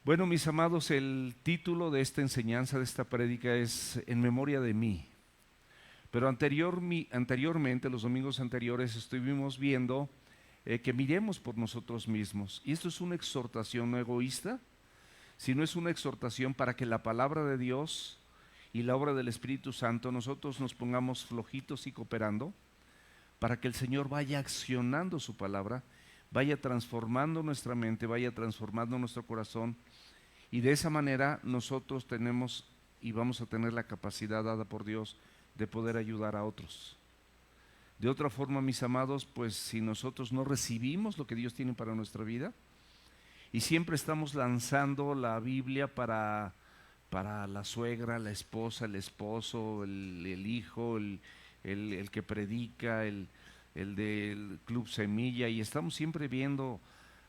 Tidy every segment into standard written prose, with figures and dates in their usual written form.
Bueno, mis amados, el título de esta enseñanza, de esta prédica es En memoria de mí. Pero anteriormente, los domingos anteriores, estuvimos viendo que miremos por nosotros mismos. Y esto es una exhortación no egoísta, sino es una exhortación para que la palabra de Dios y la obra del Espíritu Santo, nosotros nos pongamos flojitos y cooperando, para que el Señor vaya accionando su palabra, vaya transformando nuestra mente, vaya transformando nuestro corazón. Y de esa manera nosotros tenemos y vamos a tener la capacidad dada por Dios de poder ayudar a otros. De otra forma, mis amados, pues si nosotros no recibimos lo que Dios tiene para nuestra vida y siempre estamos lanzando la Biblia para la suegra, la esposa, el esposo, el hijo, el que predica, el del Club Semilla, y estamos siempre viendo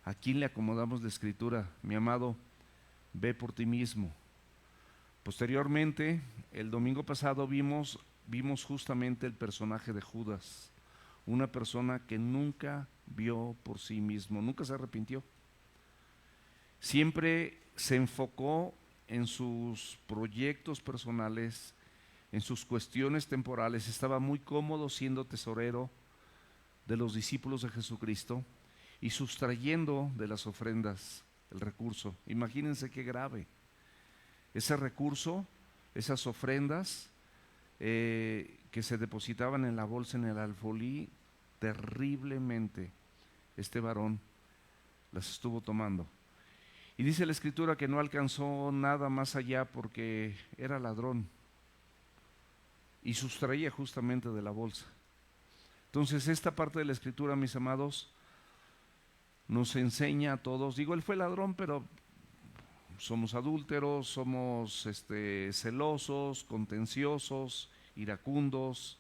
a quién le acomodamos la escritura. Mi amado, ve por ti mismo. Posteriormente, el domingo pasado vimos justamente el personaje de Judas, una persona que nunca vio por sí mismo, nunca se arrepintió. Siempre se enfocó en sus proyectos personales, en sus cuestiones temporales. Estaba muy cómodo siendo tesorero de los discípulos de Jesucristo y sustrayendo de las ofrendas el recurso. Imagínense qué grave. Ese recurso, esas ofrendas que se depositaban en la bolsa, en el alfolí, terriblemente este varón las estuvo tomando. Y dice la Escritura que no alcanzó nada más allá porque era ladrón y sustraía justamente de la bolsa. Entonces esta parte de la Escritura, mis amados, nos enseña a todos. Digo, él fue ladrón, pero somos adúlteros, somos celosos, contenciosos, iracundos,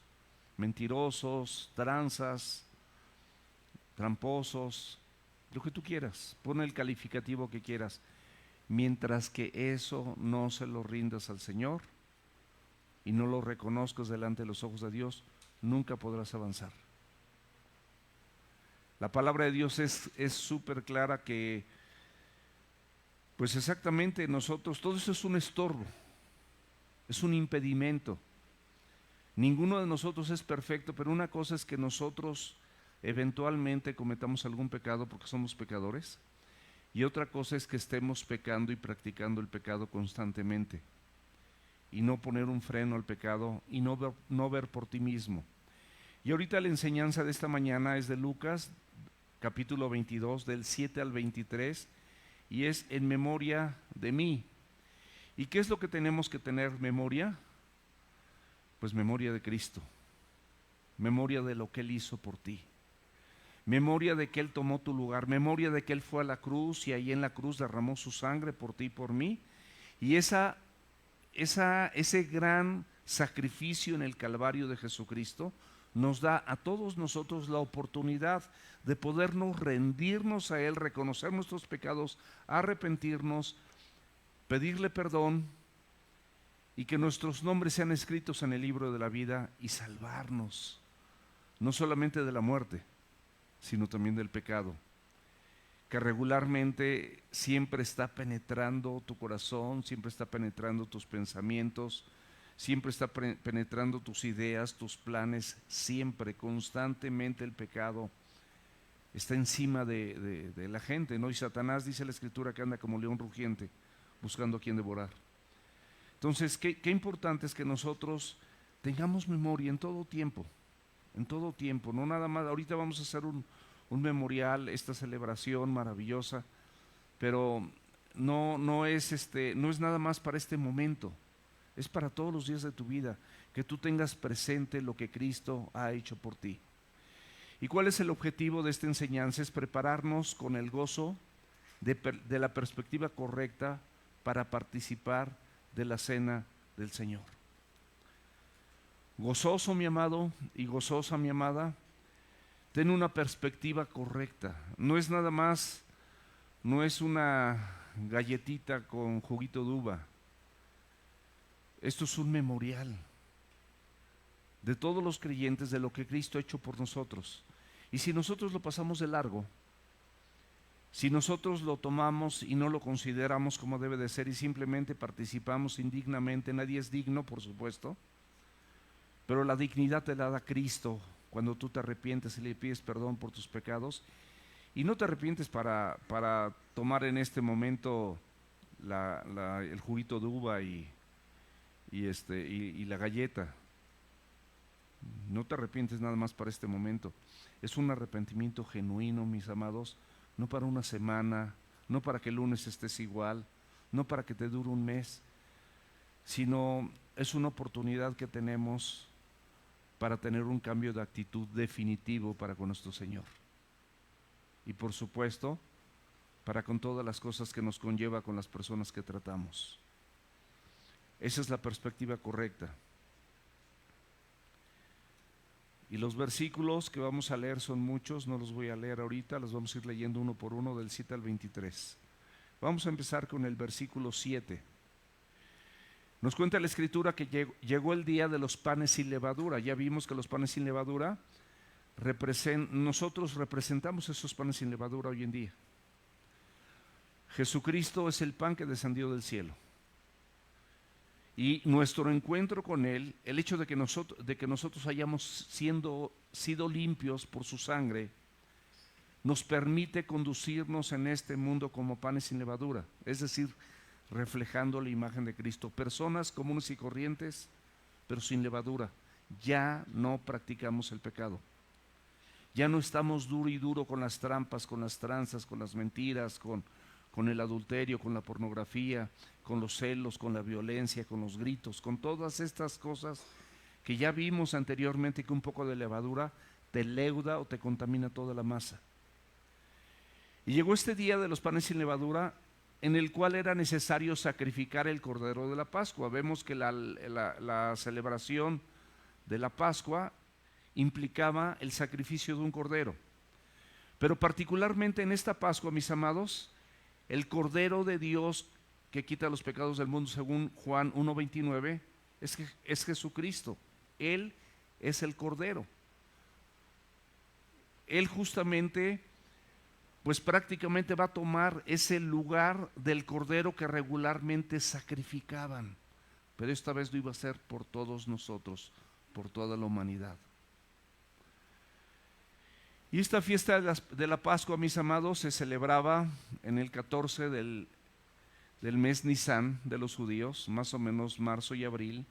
mentirosos, tranzas, tramposos, lo que tú quieras, pon el calificativo que quieras. Mientras que eso no se lo rindas al Señor y no lo reconozcas delante de los ojos de Dios, nunca podrás avanzar. La palabra de Dios es súper clara que, pues exactamente nosotros, todo eso es un estorbo, es un impedimento. Ninguno de nosotros es perfecto, pero una cosa es que nosotros eventualmente cometamos algún pecado porque somos pecadores, y otra cosa es que estemos pecando y practicando el pecado constantemente y no poner un freno al pecado y no ver por ti mismo. Y ahorita la enseñanza de esta mañana es de Lucas capítulo 22 del 7 al 23 y es en memoria de mí. ¿Y qué es lo que tenemos que tener memoria? Pues memoria de Cristo, memoria de lo que Él hizo por ti, memoria de que Él tomó tu lugar, memoria de que Él fue a la cruz y ahí en la cruz derramó su sangre por ti y por mí. Y ese gran sacrificio en el Calvario de Jesucristo nos da a todos nosotros la oportunidad de podernos rendirnos a Él, reconocer nuestros pecados, arrepentirnos, pedirle perdón y que nuestros nombres sean escritos en el libro de la vida y salvarnos, no solamente de la muerte, sino también del pecado, que regularmente siempre está penetrando tu corazón, siempre está penetrando tus pensamientos, siempre está penetrando tus ideas, tus planes, siempre, constantemente el pecado está encima de la gente, ¿no? Y Satanás, dice la Escritura, que anda como león rugiente, buscando a quien devorar. Entonces, qué importante es que nosotros tengamos memoria en todo tiempo, no nada más. Ahorita vamos a hacer un memorial, esta celebración maravillosa, pero no es nada más para este momento, es para todos los días de tu vida, que tú tengas presente lo que Cristo ha hecho por ti. ¿Y cuál es el objetivo de esta enseñanza? Es prepararnos con el gozo de la perspectiva correcta para participar de la cena del Señor. Gozoso, mi amado, y gozosa, mi amada, ten una perspectiva correcta. No es nada más, no es una galletita con juguito de uva. Esto es un memorial de todos los creyentes, de lo que Cristo ha hecho por nosotros. Y si nosotros lo pasamos de largo, Si nosotros lo tomamos y no lo consideramos como debe de ser y simplemente participamos indignamente, nadie es digno, por supuesto, pero la dignidad te la da Cristo cuando tú te arrepientes y le pides perdón por tus pecados. Y no te arrepientes para tomar en este momento el juguito de uva y la galleta. No te arrepientes nada más para este momento. Es un arrepentimiento genuino, mis amados, no para una semana, no para que el lunes estés igual, no para que te dure un mes, sino es una oportunidad que tenemos para tener un cambio de actitud definitivo para con nuestro Señor. Y por supuesto, para con todas las cosas que nos conlleva con las personas que tratamos. Esa es la perspectiva correcta. Y los versículos que vamos a leer son muchos, no los voy a leer ahorita, los vamos a ir leyendo uno por uno del 7 al 23. Vamos a empezar con el versículo 7. Nos cuenta la Escritura que llegó el día de los panes sin levadura. Ya vimos que los panes sin levadura, nosotros representamos esos panes sin levadura hoy en día. Jesucristo es el pan que descendió del cielo. Y nuestro encuentro con Él, el hecho de que nosotros hayamos sido limpios por su sangre, nos permite conducirnos en este mundo como panes sin levadura, es decir, reflejando la imagen de Cristo. Personas comunes y corrientes, pero sin levadura. Ya no practicamos el pecado. Ya no estamos duro y duro con las trampas, con las tranzas, con las mentiras, con el adulterio, con la pornografía, con los celos, con la violencia, con los gritos, con todas estas cosas que ya vimos anteriormente, que un poco de levadura te leuda o te contamina toda la masa. Y llegó este día de los panes sin levadura, en el cual era necesario sacrificar el cordero de la Pascua. Vemos que la celebración de la Pascua implicaba el sacrificio de un cordero. Pero particularmente en esta Pascua, mis amados, el Cordero de Dios que quita los pecados del mundo, según Juan 1:29, es Jesucristo. Él es el Cordero. Él justamente, pues prácticamente va a tomar ese lugar del Cordero que regularmente sacrificaban. Pero esta vez lo iba a hacer por todos nosotros, por toda la humanidad. Y esta fiesta de la Pascua, mis amados, se celebraba en el 14 del mes Nisan de los judíos, más o menos marzo y abril.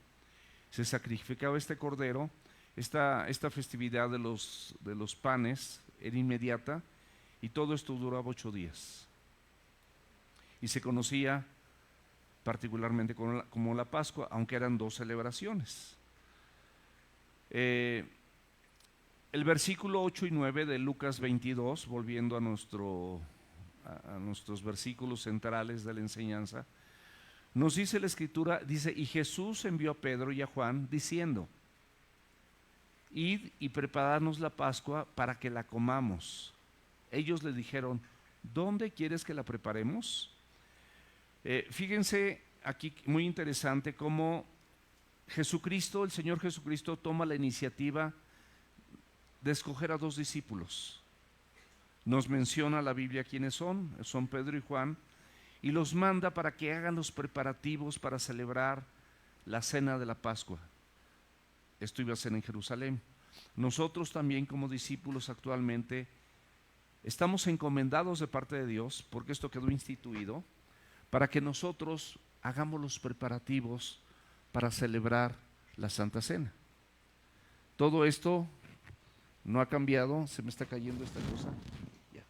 Se sacrificaba este cordero. Esta festividad de los panes era inmediata y todo esto duraba 8 días. Y se conocía particularmente como la Pascua, aunque eran 2 celebraciones. El versículo 8 y 9 de Lucas 22, volviendo a nuestros versículos centrales de la enseñanza, nos dice la Escritura, dice, y Jesús envió a Pedro y a Juan diciendo, id y preparadnos la Pascua para que la comamos. Ellos le dijeron, ¿dónde quieres que la preparemos? Fíjense aquí, muy interesante, cómo Jesucristo, el Señor Jesucristo, toma la iniciativa de escoger a 2 discípulos. Nos menciona la Biblia quiénes son Pedro y Juan, y los manda para que hagan los preparativos para celebrar la cena de la Pascua. Esto iba a ser en Jerusalén. Nosotros también como discípulos actualmente estamos encomendados de parte de Dios, porque esto quedó instituido, para que nosotros hagamos los preparativos para celebrar la Santa Cena. Todo esto no ha cambiado. Se me está cayendo esta cosa. Ya.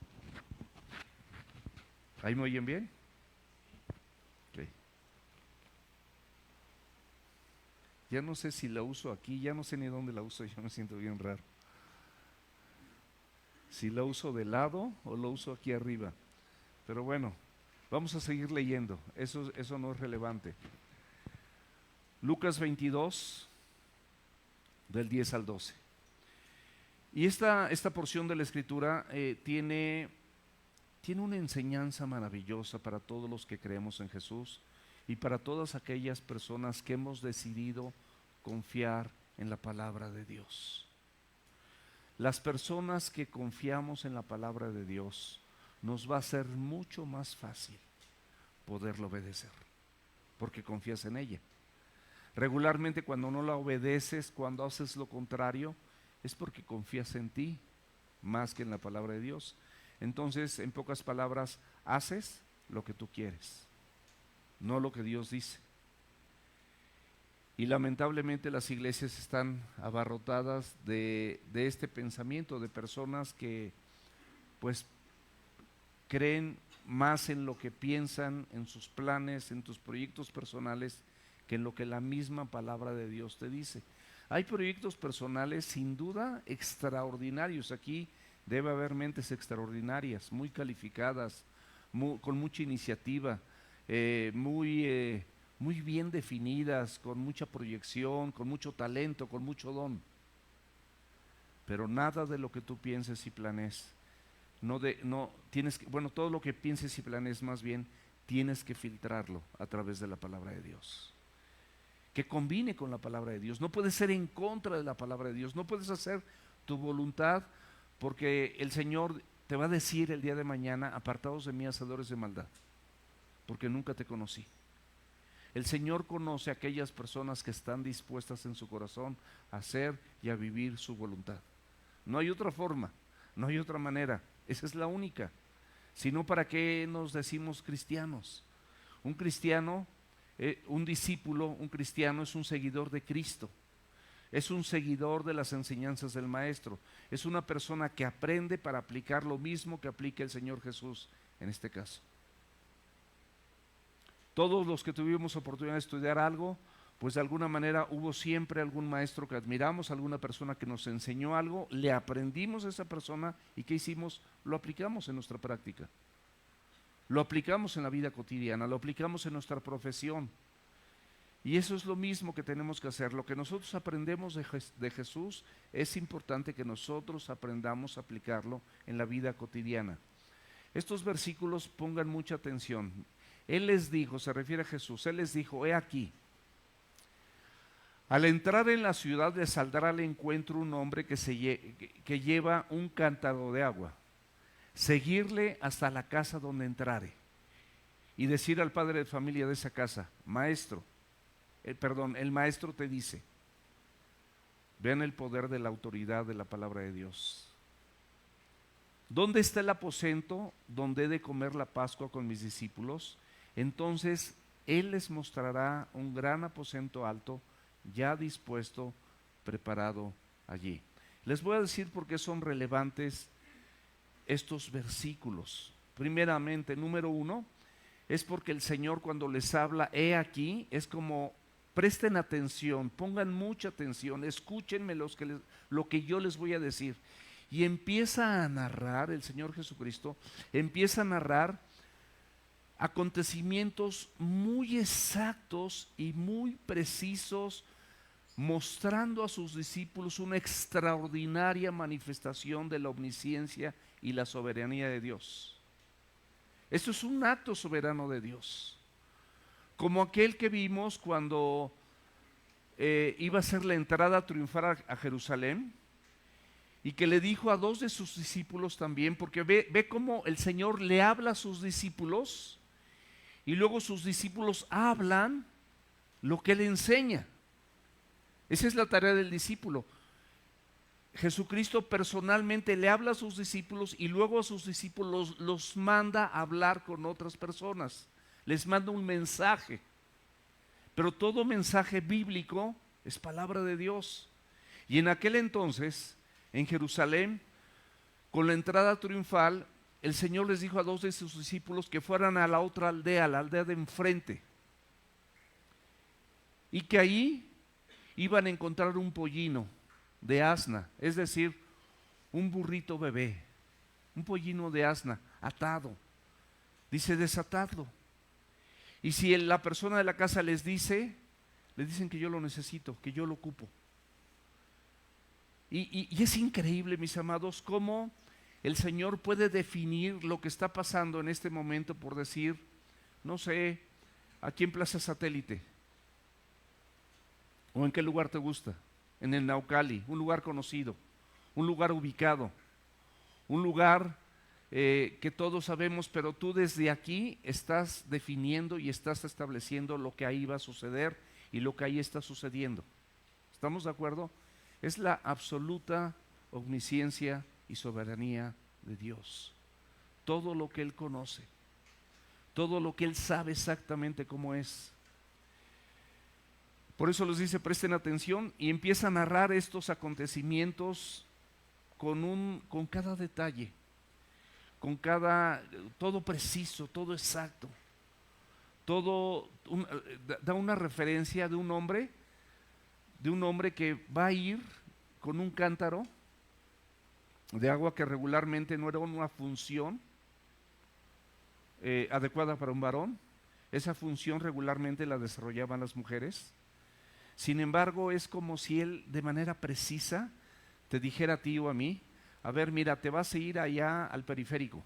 ¿Ahí me oyen bien? Okay. Ya no sé si la uso aquí, ya no sé ni dónde la uso, yo me siento bien raro. Si la uso de lado o la uso aquí arriba. Pero bueno, vamos a seguir leyendo, eso no es relevante. Lucas 22, del 10 al 12. Y esta porción de la Escritura tiene una enseñanza maravillosa para todos los que creemos en Jesús y para todas aquellas personas que hemos decidido confiar en la palabra de Dios. Las personas que confiamos en la palabra de Dios nos va a ser mucho más fácil poderlo obedecer, porque confías en ella. Regularmente cuando no la obedeces, cuando haces lo contrario, es porque confías en ti más que en la palabra de Dios. Entonces, en pocas palabras, haces lo que tú quieres, no lo que Dios dice. Y lamentablemente las iglesias están abarrotadas de este pensamiento, de personas que pues creen más en lo que piensan, en sus planes, en tus proyectos personales, que en lo que la misma palabra de Dios te dice. Hay proyectos personales sin duda extraordinarios. Aquí debe haber mentes extraordinarias, muy calificadas, con mucha iniciativa, muy bien definidas, con mucha proyección, con mucho talento, con mucho don. Pero nada de lo que tú pienses y planees, todo lo que pienses y planees más bien, tienes que filtrarlo a través de la palabra de Dios. Que combine con la palabra de Dios. No puedes ser en contra de la palabra de Dios. No puedes hacer tu voluntad, porque el Señor te va a decir el día de mañana: apartados de mí, hacedores de maldad, porque nunca te conocí. El Señor conoce a aquellas personas que están dispuestas en su corazón a hacer y a vivir su voluntad. No hay otra forma, no hay otra manera. Esa es la única. Si no, ¿para qué nos decimos cristianos? Un cristiano, un discípulo, un cristiano es un seguidor de Cristo. Es un seguidor de las enseñanzas del Maestro. Es una persona que aprende para aplicar lo mismo que aplica el Señor Jesús en este caso. Todos los que tuvimos oportunidad de estudiar algo, pues de alguna manera hubo siempre algún maestro que admiramos, alguna persona que nos enseñó algo, le aprendimos a esa persona y ¿qué hicimos? Lo aplicamos en nuestra práctica. Lo aplicamos en la vida cotidiana, lo aplicamos en nuestra profesión. Y eso es lo mismo que tenemos que hacer. Lo que nosotros aprendemos de Jesús, es importante que nosotros aprendamos a aplicarlo en la vida cotidiana. Estos versículos pongan mucha atención. Él les dijo, se refiere a Jesús, Él les dijo: he aquí, al entrar en la ciudad les saldrá al encuentro un hombre que lleva un cántaro de agua. Seguirle hasta la casa donde entrare y decir al padre de familia de esa casa: el maestro te dice. Vean el poder de la autoridad de la palabra de Dios. ¿Dónde está el aposento donde he de comer la Pascua con mis discípulos? Entonces Él les mostrará un gran aposento alto, ya dispuesto, preparado allí. Les voy a decir por qué son relevantes estos versículos. Primeramente, número uno, es porque el Señor, cuando les habla, he aquí, es como: presten atención, pongan mucha atención, escúchenme lo que yo les voy a decir. Y empieza a narrar, el Señor Jesucristo empieza a narrar acontecimientos muy exactos y muy precisos, mostrando a sus discípulos una extraordinaria manifestación de la omnisciencia y la soberanía de Dios. Esto es un acto soberano de Dios, como aquel que vimos cuando iba a ser la entrada triunfal a Jerusalén, y que le dijo a dos de sus discípulos también, porque ve cómo el Señor le habla a sus discípulos y luego sus discípulos hablan lo que Él enseña. Esa es la tarea del discípulo. Jesucristo personalmente le habla a sus discípulos y luego a sus discípulos los manda a hablar con otras personas. Les manda un mensaje. Pero todo mensaje bíblico es palabra de Dios. Y en aquel entonces, en Jerusalén, con la entrada triunfal, el Señor les dijo a dos de sus discípulos que fueran a la otra aldea, la aldea de enfrente, y que ahí iban a encontrar un pollino de asna, es decir, un burrito bebé, un pollino de asna atado. Dice: desatadlo. Y si la persona de la casa les dicen que yo lo necesito, que yo lo ocupo. Y es increíble, mis amados, cómo el Señor puede definir lo que está pasando en este momento, por decir, no sé, aquí en Plaza Satélite, o en qué lugar te gusta, en el Naucali, un lugar conocido, un lugar ubicado, un lugar que todos sabemos, pero tú desde aquí estás definiendo y estás estableciendo lo que ahí va a suceder y lo que ahí está sucediendo. ¿Estamos de acuerdo? Es la absoluta omnisciencia y soberanía de Dios. Todo lo que Él conoce, todo lo que Él sabe exactamente cómo es. Por eso les dice, presten atención, y empieza a narrar estos acontecimientos con cada detalle, todo preciso, todo exacto. Da una referencia de un hombre que va a ir con un cántaro de agua que regularmente no era una función adecuada para un varón. Esa función regularmente la desarrollaban las mujeres. Sin embargo, es como si él de manera precisa te dijera a ti o a mí, a ver, mira, te vas a ir allá al periférico,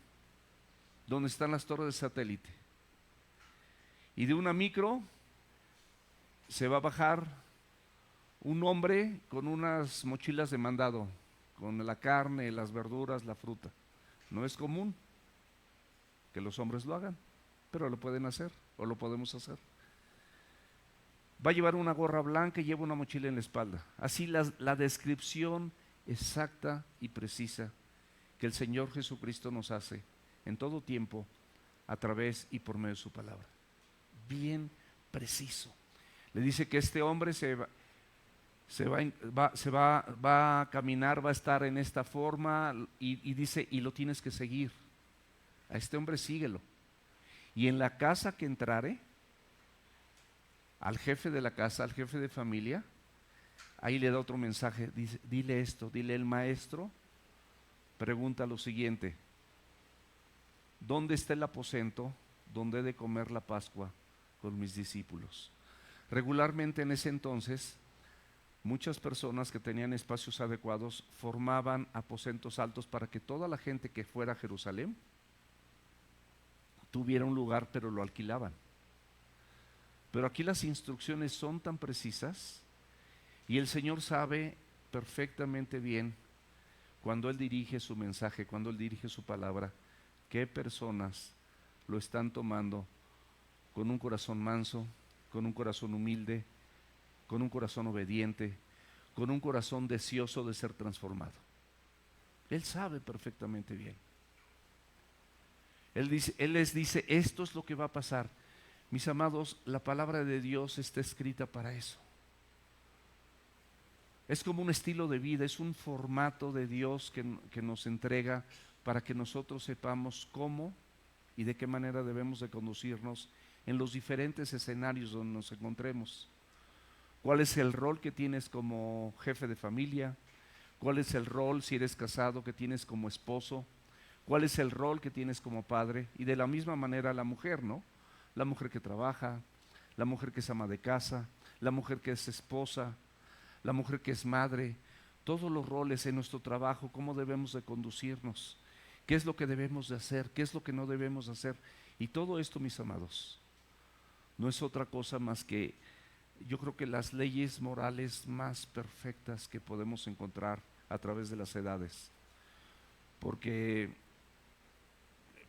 donde están las torres de satélite. Y de una micro se va a bajar un hombre con unas mochilas de mandado, con la carne, las verduras, la fruta. No es común que los hombres lo hagan, pero lo pueden hacer o lo podemos hacer. Va a llevar una gorra blanca y lleva una mochila en la espalda. Así la descripción exacta y precisa que el Señor Jesucristo nos hace en todo tiempo a través y por medio de su palabra. Bien preciso. Le dice que este hombre va a caminar, va a estar en esta forma y dice, y lo tienes que seguir. A este hombre síguelo. Y en la casa que entrare, al jefe de la casa, al jefe de familia, ahí le da otro mensaje, dice, dile esto, dile el maestro, pregunta lo siguiente, ¿dónde está el aposento donde he de comer la Pascua con mis discípulos? Regularmente en ese entonces, muchas personas que tenían espacios adecuados formaban aposentos altos para que toda la gente que fuera a Jerusalén tuviera un lugar, pero lo alquilaban. Pero aquí las instrucciones son tan precisas y el Señor sabe perfectamente bien cuando Él dirige su mensaje, cuando Él dirige su palabra, qué personas lo están tomando con un corazón manso, con un corazón humilde, con un corazón obediente, con un corazón deseoso de ser transformado. Él sabe perfectamente bien. Él les dice, esto es lo que va a pasar. Mis amados, la palabra de Dios está escrita para eso. Es como un estilo de vida, es un formato de Dios que nos entrega para que nosotros sepamos cómo y de qué manera debemos de conducirnos en los diferentes escenarios donde nos encontremos. ¿Cuál es el rol que tienes como jefe de familia? ¿Cuál es el rol, si eres casado, que tienes como esposo? ¿Cuál es el rol que tienes como padre? Y de la misma manera la mujer, ¿no? La mujer que trabaja, la mujer que es ama de casa, la mujer que es esposa, la mujer que es madre, todos los roles en nuestro trabajo, cómo debemos de conducirnos, qué es lo que debemos de hacer, qué es lo que no debemos de hacer. Y todo esto, mis amados, no es otra cosa más que, yo creo que las leyes morales más perfectas que podemos encontrar a través de las edades. Porque,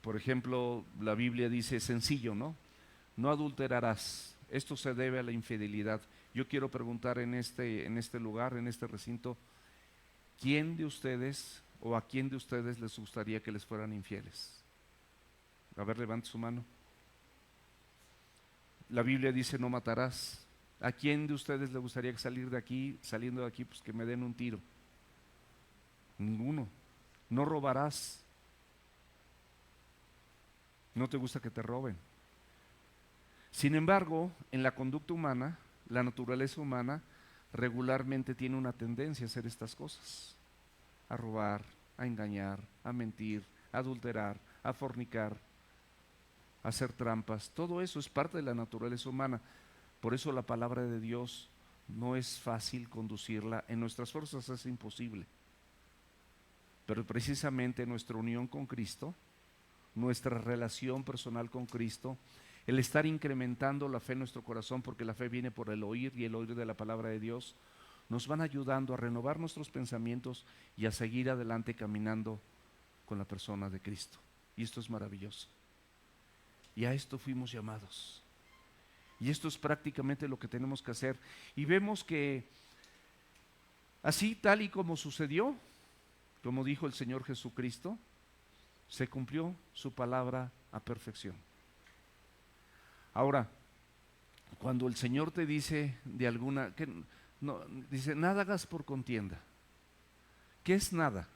por ejemplo, la Biblia dice sencillo, ¿no? No adulterarás. Esto se debe a la infidelidad. Yo quiero preguntar en este lugar, en este recinto, ¿quién de ustedes o a quién de ustedes les gustaría que les fueran infieles? A ver, levante su mano. La Biblia dice no matarás. ¿A quién de ustedes le gustaría que saliendo de aquí, pues que me den un tiro? Ninguno. No robarás. No te gusta que te roben. Sin embargo, en la conducta humana, la naturaleza humana regularmente tiene una tendencia a hacer estas cosas: a robar, a engañar, a mentir, a adulterar, a fornicar, a hacer trampas. Todo eso es parte de la naturaleza humana. Por eso la palabra de Dios no es fácil conducirla. En nuestras fuerzas es imposible. Pero precisamente nuestra unión con Cristo, nuestra relación personal con Cristo, el estar incrementando la fe en nuestro corazón, porque la fe viene por el oír y el oír de la palabra de Dios, nos van ayudando a renovar nuestros pensamientos y a seguir adelante caminando con la persona de Cristo. Y esto es maravilloso. Y a esto fuimos llamados. Y esto es prácticamente lo que tenemos que hacer. Y vemos que así, tal y como sucedió, como dijo el Señor Jesucristo, se cumplió su palabra a perfección. Ahora, cuando el Señor te dice de alguna, no, dice, nada hagas por contienda. ¿Qué es nada?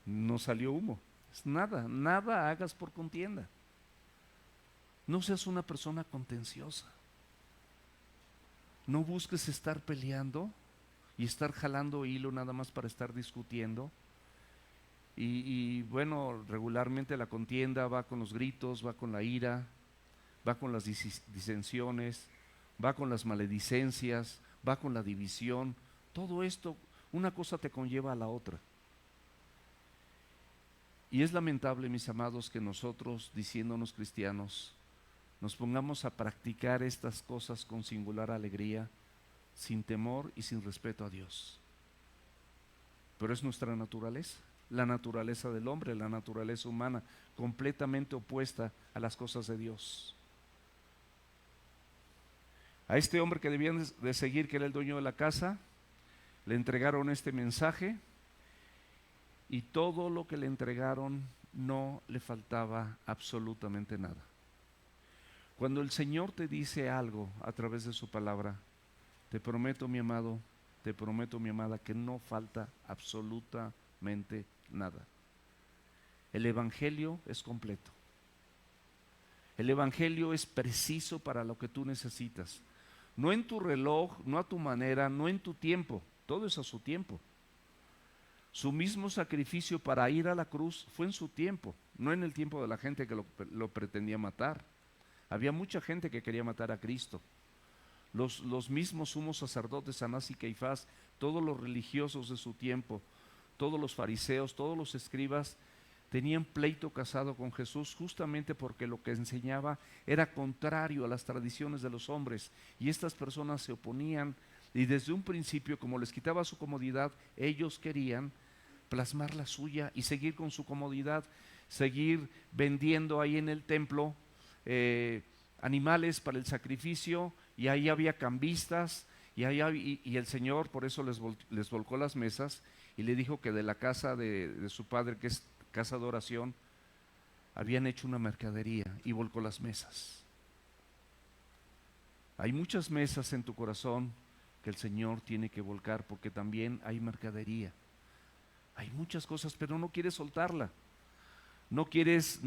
No salió humo. Es nada, nada hagas por contienda. No seas una persona contenciosa. No busques estar peleando y estar jalando hilo nada más para estar discutiendo. Y bueno, regularmente la contienda va con los gritos, va con la ira, va con las disensiones, va con las maledicencias, va con la división. Todo esto, una cosa te conlleva a la otra. Y es lamentable, mis amados, que nosotros, diciéndonos cristianos, nos pongamos a practicar estas cosas con singular alegría, sin temor y sin respeto a Dios. Pero es nuestra naturaleza, la naturaleza del hombre, la naturaleza humana, completamente opuesta a las cosas de Dios. A este hombre que debían de seguir, que era el dueño de la casa, le entregaron este mensaje y todo lo que le entregaron no le faltaba absolutamente nada. Cuando el Señor te dice algo a través de su palabra, te prometo, mi amado, te prometo, mi amada, que no falta absolutamente nada. El Evangelio es completo. El Evangelio es preciso para lo que tú necesitas. No en tu reloj, no a tu manera, no en tu tiempo. Todo es a su tiempo. Su mismo sacrificio para ir a la cruz fue en su tiempo, no en el tiempo de la gente que lo pretendía matar. Había mucha gente que quería matar a Cristo. Los mismos sumos sacerdotes, Anás y Caifás, todos los religiosos de su tiempo, todos los fariseos, todos los escribas, tenían pleito casado con Jesús justamente porque lo que enseñaba era contrario a las tradiciones de los hombres. Y estas personas se oponían y desde un principio, como les quitaba su comodidad, ellos querían plasmar la suya y seguir con su comodidad, seguir vendiendo ahí en el templo animales para el sacrificio, y ahí había cambistas, y el Señor por eso les volcó las mesas y le dijo que de la casa de su padre, que es casa de oración, habían hecho una mercadería, y volcó las mesas. Hay muchas mesas en tu corazón que el Señor tiene que volcar, porque también hay mercadería. Hay muchas cosas, pero no quieres soltarla. No quieres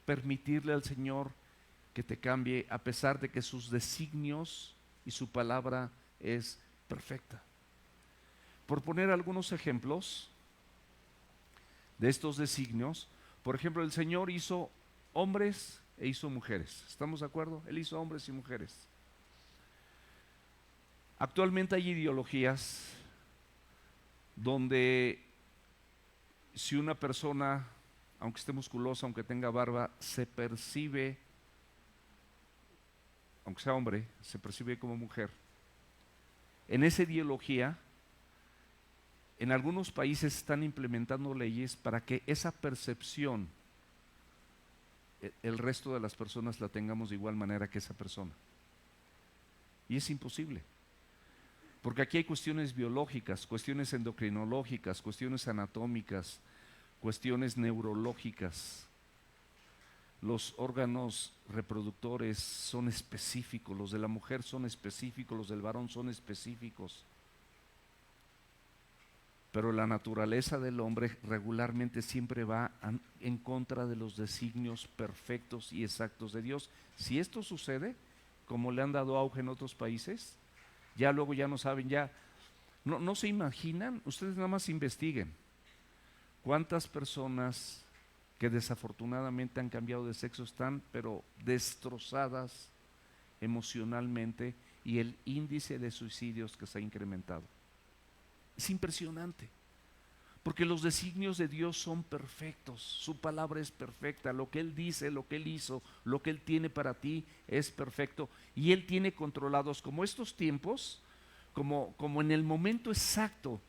permitirle al Señor que te cambie, a pesar de que sus designios y su palabra es perfecta. Por poner algunos ejemplos de estos designios, por ejemplo, el Señor hizo hombres e hizo mujeres. ¿Estamos de acuerdo? Él hizo hombres y mujeres. Actualmente hay ideologías donde si una persona, aunque esté musculosa, aunque tenga barba, se percibe, aunque sea hombre, se percibe como mujer. En esa ideología, en algunos países están implementando leyes para que esa percepción el resto de las personas la tengamos de igual manera que esa persona. Y es imposible. Porque aquí hay cuestiones biológicas, cuestiones endocrinológicas, cuestiones anatómicas, cuestiones neurológicas. Los órganos reproductores son específicos, los de la mujer son específicos, los del varón son específicos. Pero la naturaleza del hombre regularmente siempre va en contra de los designios perfectos y exactos de Dios. Si esto sucede, como le han dado auge en otros países, ya luego ya no saben, ya no se imaginan, ustedes nada más investiguen cuántas personas que desafortunadamente han cambiado de sexo están pero destrozadas emocionalmente, y el índice de suicidios que se ha incrementado. Es impresionante, porque los designios de Dios son perfectos, su palabra es perfecta, lo que Él dice, lo que Él hizo, lo que Él tiene para ti es perfecto, y Él tiene controlados como estos tiempos, como en el momento exacto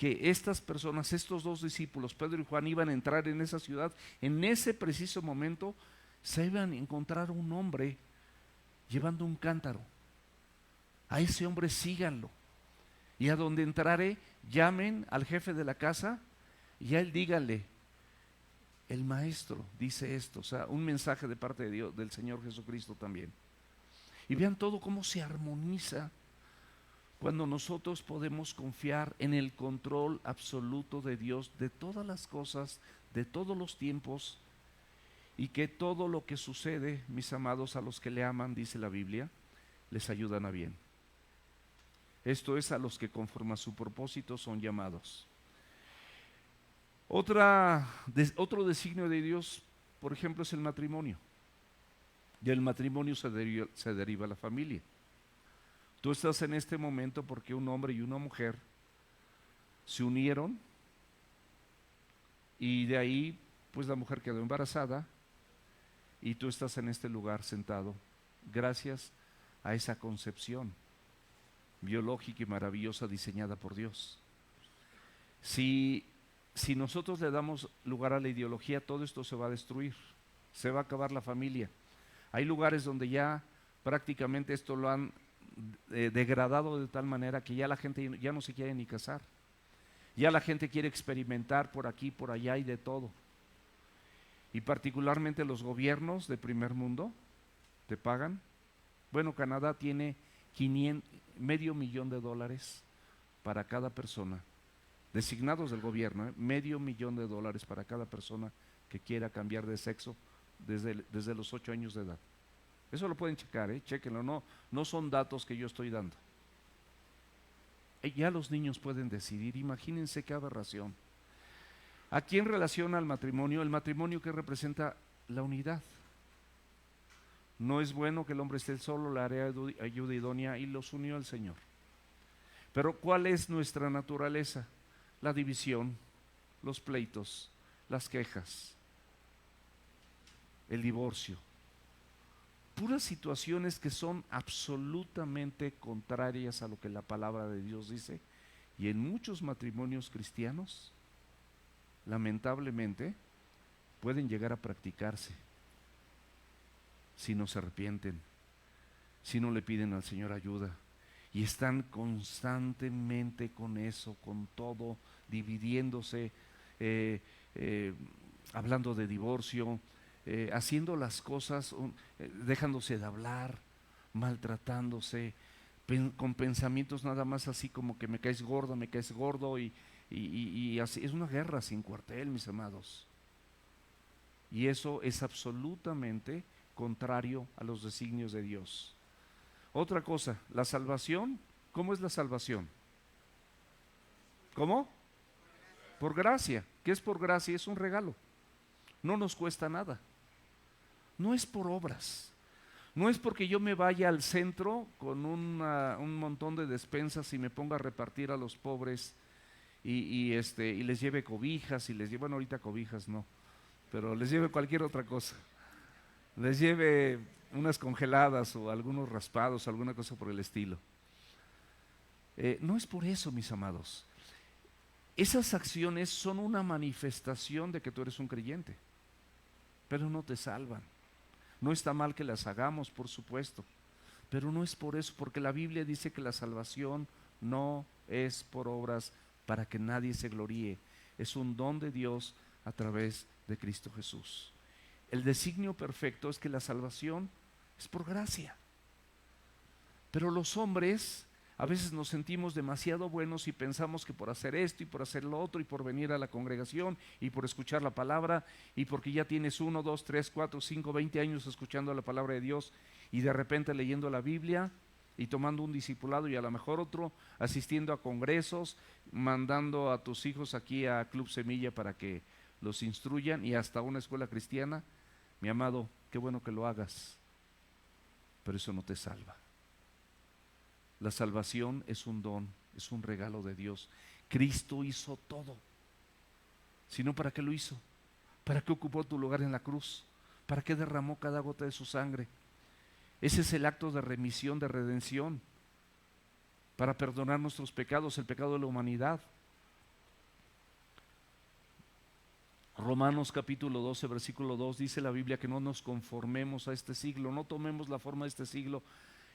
que estas personas, estos dos discípulos, Pedro y Juan, iban a entrar en esa ciudad. En ese preciso momento se iban a encontrar un hombre llevando un cántaro. A ese hombre síganlo. Y a donde entrare, llamen al jefe de la casa y a él díganle: el maestro dice esto. O sea, un mensaje de parte de Dios, del Señor Jesucristo también. Y vean todo cómo se armoniza cuando nosotros podemos confiar en el control absoluto de Dios de todas las cosas, de todos los tiempos, y que todo lo que sucede, mis amados, a los que le aman, dice la Biblia, les ayudan a bien. Esto es, a los que conforme a su propósito son llamados. Otro designio de Dios, por ejemplo, es el matrimonio. Del matrimonio se deriva la familia. Tú estás en este momento porque un hombre y una mujer se unieron, y de ahí pues la mujer quedó embarazada y tú estás en este lugar sentado gracias a esa concepción biológica y maravillosa diseñada por Dios. Si nosotros le damos lugar a la ideología, todo esto se va a destruir, se va a acabar la familia. Hay lugares donde ya prácticamente esto lo han degradado de tal manera que ya la gente ya no se quiere ni casar. Ya la gente quiere experimentar por aquí, por allá y de todo. Y particularmente los gobiernos de primer mundo te pagan. Bueno, Canadá tiene $500,000,000 para cada persona, designados del gobierno, $500,000,000 para cada persona que quiera cambiar de sexo desde los 8 años de edad. Eso lo pueden checar, chéquenlo, no son datos que yo estoy dando. Ya los niños pueden decidir. Imagínense qué aberración. ¿A quién relaciona el matrimonio? El matrimonio, que representa la unidad. No es bueno que el hombre esté solo, le haré ayuda idónea, y los unió el Señor. Pero ¿cuál es nuestra naturaleza? La división, los pleitos, las quejas, el divorcio. Puras situaciones que son absolutamente contrarias a lo que la palabra de Dios dice. Y en muchos matrimonios cristianos, lamentablemente, pueden llegar a practicarse si no se arrepienten, si no le piden al Señor ayuda. Y están constantemente con eso, con todo, dividiéndose, hablando de divorcio, haciendo las cosas, dejándose de hablar, maltratándose, con pensamientos nada más así como que me caes gorda, me caes gordo, y así. Es una guerra sin cuartel, mis amados. Y eso es absolutamente contrario a los designios de Dios. Otra cosa, la salvación. ¿Cómo es la salvación? ¿Cómo? Por gracia. ¿Qué es por gracia? Es un regalo. No nos cuesta nada. No es por obras. No es porque yo me vaya al centro con un montón de despensas y me ponga a repartir a los pobres y les lleve cobijas, y les lleve, bueno, ahorita cobijas no, pero les lleve cualquier otra cosa. Les lleve unas congeladas o algunos raspados, alguna cosa por el estilo. No es por eso, mis amados. Esas acciones son una manifestación de que tú eres un creyente, pero no te salvan. No está mal que las hagamos, por supuesto, pero no es por eso, porque la Biblia dice que la salvación no es por obras para que nadie se gloríe. Es un don de Dios a través de Cristo Jesús. El designio perfecto es que la salvación es por gracia. Pero los hombres a veces nos sentimos demasiado buenos y pensamos que por hacer esto y por hacer lo otro y por venir a la congregación y por escuchar la palabra y porque ya tienes 1, 2, 3, 4, 5, 20 años escuchando la palabra de Dios y de repente leyendo la Biblia y tomando un discipulado y a lo mejor otro, asistiendo a congresos, mandando a tus hijos aquí a Club Semilla para que los instruyan y hasta una escuela cristiana. Mi amado, qué bueno que lo hagas, pero eso no te salva. La salvación es un don, es un regalo de Dios. Cristo hizo todo. Si no, ¿para qué lo hizo? ¿Para qué ocupó tu lugar en la cruz? ¿Para qué derramó cada gota de su sangre? Ese es el acto de remisión, de redención, para perdonar nuestros pecados, el pecado de la humanidad. Romanos capítulo 12, versículo 2, dice la Biblia que no nos conformemos a este siglo, no tomemos la forma de este siglo,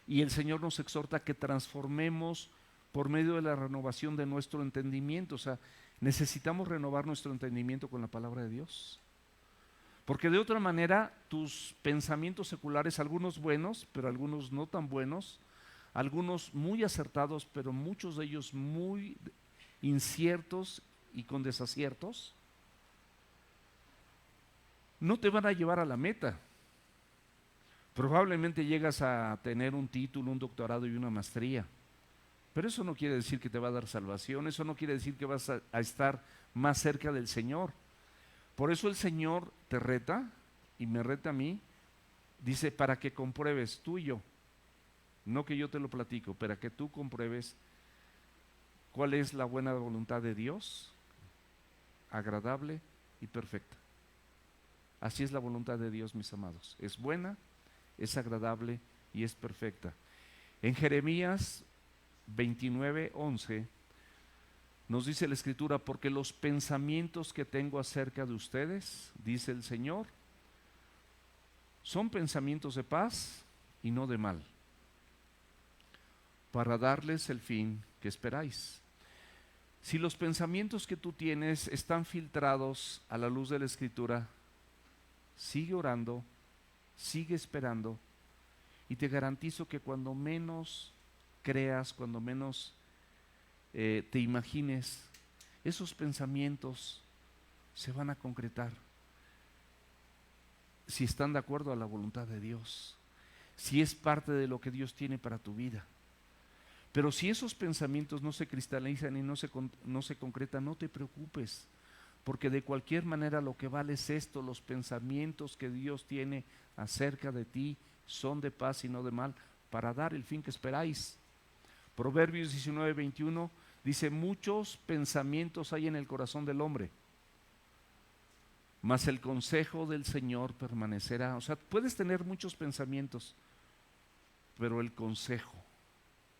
y el Señor nos exhorta a que transformemos por medio de la renovación de nuestro entendimiento. O sea, necesitamos renovar nuestro entendimiento con la palabra de Dios. Porque de otra manera, tus pensamientos seculares, algunos buenos, pero algunos no tan buenos, algunos muy acertados, pero muchos de ellos muy inciertos y con desaciertos, no te van a llevar a la meta. Probablemente llegas a tener un título, un doctorado y una maestría, pero eso no quiere decir que te va a dar salvación, eso no quiere decir que vas a estar más cerca del Señor. Por eso el Señor te reta y me reta a mí, dice, para que compruebes tú y yo, no que yo te lo platico, para que tú compruebes cuál es la buena voluntad de Dios, agradable y perfecta. Así es la voluntad de Dios, mis amados. Es buena, es agradable y es perfecta. En Jeremías 29:11 nos dice la Escritura, porque los pensamientos que tengo acerca de ustedes, dice el Señor, son pensamientos de paz y no de mal, para darles el fin que esperáis. Si los pensamientos que tú tienes están filtrados a la luz de la Escritura, sigue orando, sigue esperando, y te garantizo que cuando menos creas, cuando menos te imagines, esos pensamientos se van a concretar si están de acuerdo a la voluntad de Dios, si es parte de lo que Dios tiene para tu vida. Pero si esos pensamientos no se cristalizan y no se concretan, no te preocupes, porque de cualquier manera lo que vale es esto: los pensamientos que Dios tiene acerca de ti son de paz y no de mal, para dar el fin que esperáis. Proverbios 19:21 dice, muchos pensamientos hay en el corazón del hombre, mas el consejo del Señor permanecerá. O sea, puedes tener muchos pensamientos, pero el consejo,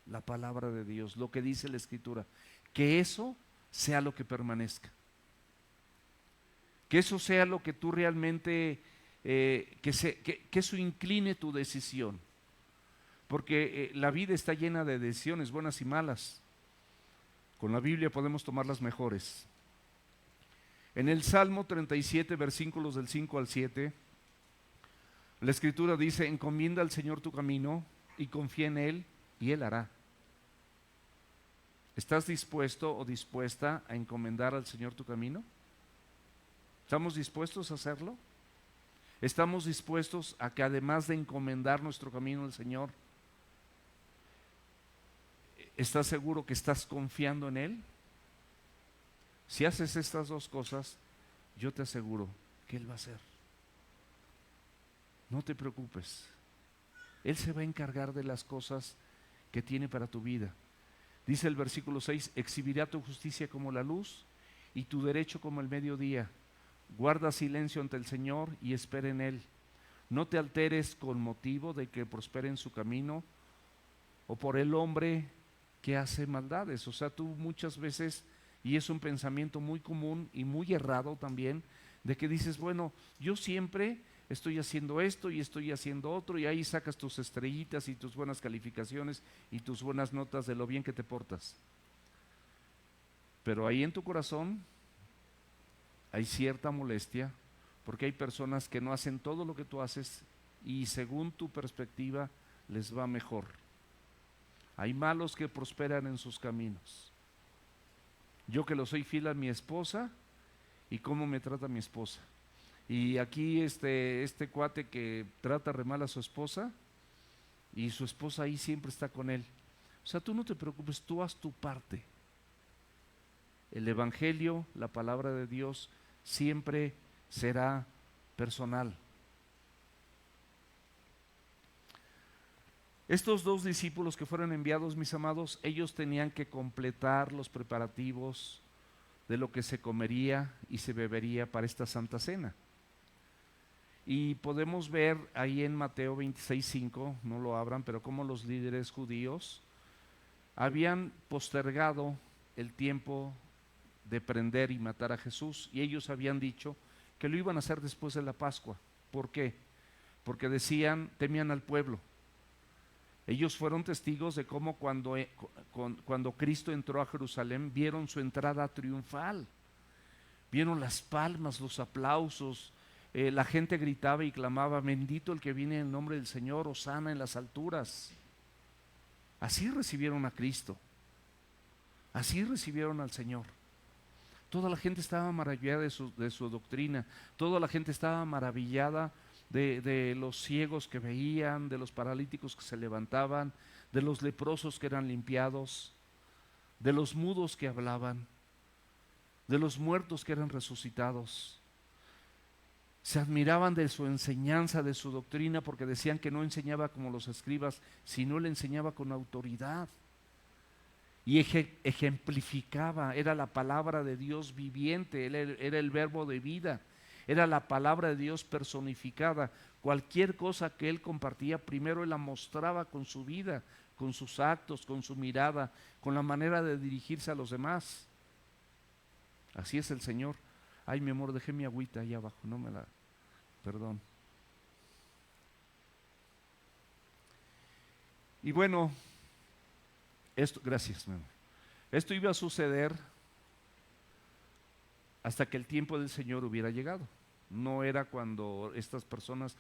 la palabra de Dios, lo que dice la Escritura, que eso sea lo que permanezca. Que eso sea lo que tú realmente, que eso incline tu decisión. Porque la vida está llena de decisiones buenas y malas. Con la Biblia podemos tomar las mejores. En el Salmo 37, versículos del 5 al 7, la Escritura dice, encomienda al Señor tu camino y confía en Él y Él hará. ¿Estás dispuesto o dispuesta a encomendar al Señor tu camino? ¿Estamos dispuestos a hacerlo? ¿Estamos dispuestos a que además de encomendar nuestro camino al Señor, estás seguro que estás confiando en Él? Si haces estas dos cosas, yo te aseguro que Él va a hacer. No te preocupes. Él se va a encargar de las cosas que tiene para tu vida. Dice el versículo 6, exhibirá tu justicia como la luz y tu derecho como el mediodía. Guarda silencio ante el Señor y espera en Él. No te alteres con motivo de que prospere en su camino o por el hombre que hace maldades. O sea, tú muchas veces, y es un pensamiento muy común y muy errado también, de que dices, bueno, yo siempre estoy haciendo esto y estoy haciendo otro, y ahí sacas tus estrellitas y tus buenas calificaciones y tus buenas notas de lo bien que te portas. Pero ahí en tu corazón hay cierta molestia, porque hay personas que no hacen todo lo que tú haces y según tu perspectiva les va mejor. Hay malos que prosperan en sus caminos. Yo que lo soy fiel a mi esposa, y cómo me trata mi esposa. Y aquí este cuate que trata re mal a su esposa, y su esposa ahí siempre está con él. O sea, tú no te preocupes, tú haz tu parte. El Evangelio, la palabra de Dios, siempre será personal. Estos dos discípulos que fueron enviados, mis amados, ellos tenían que completar los preparativos de lo que se comería y se bebería para esta Santa Cena. Y podemos ver ahí en Mateo 26:5, no lo abran, pero cómo los líderes judíos habían postergado el tiempo de prender y matar a Jesús, y ellos habían dicho que lo iban a hacer después de la Pascua. ¿Por qué? Porque decían, temían al pueblo. Ellos fueron testigos de cómo cuando Cristo entró a Jerusalén, vieron su entrada triunfal. Vieron las palmas, los aplausos, la gente gritaba y clamaba, bendito el que viene en el nombre del Señor, hosana en las alturas. Así recibieron a Cristo, así recibieron al Señor. Toda la gente estaba maravillada de su doctrina, toda la gente estaba maravillada de los ciegos que veían, de los paralíticos que se levantaban, de los leprosos que eran limpiados, de los mudos que hablaban, de los muertos que eran resucitados. Se admiraban de su enseñanza, de su doctrina, porque decían que no enseñaba como los escribas, sino le enseñaba con autoridad. Y ejemplificaba, era la palabra de Dios viviente, era el verbo de vida, era la palabra de Dios personificada. Cualquier cosa que él compartía, primero él la mostraba con su vida, con sus actos, con su mirada, con la manera de dirigirse a los demás. Así es el Señor. Ay, mi amor, dejé mi agüita ahí abajo, no me la... Perdón. Y bueno, gracias, mi amor. Esto iba a suceder hasta que el tiempo del Señor hubiera llegado. No era cuando estas personas,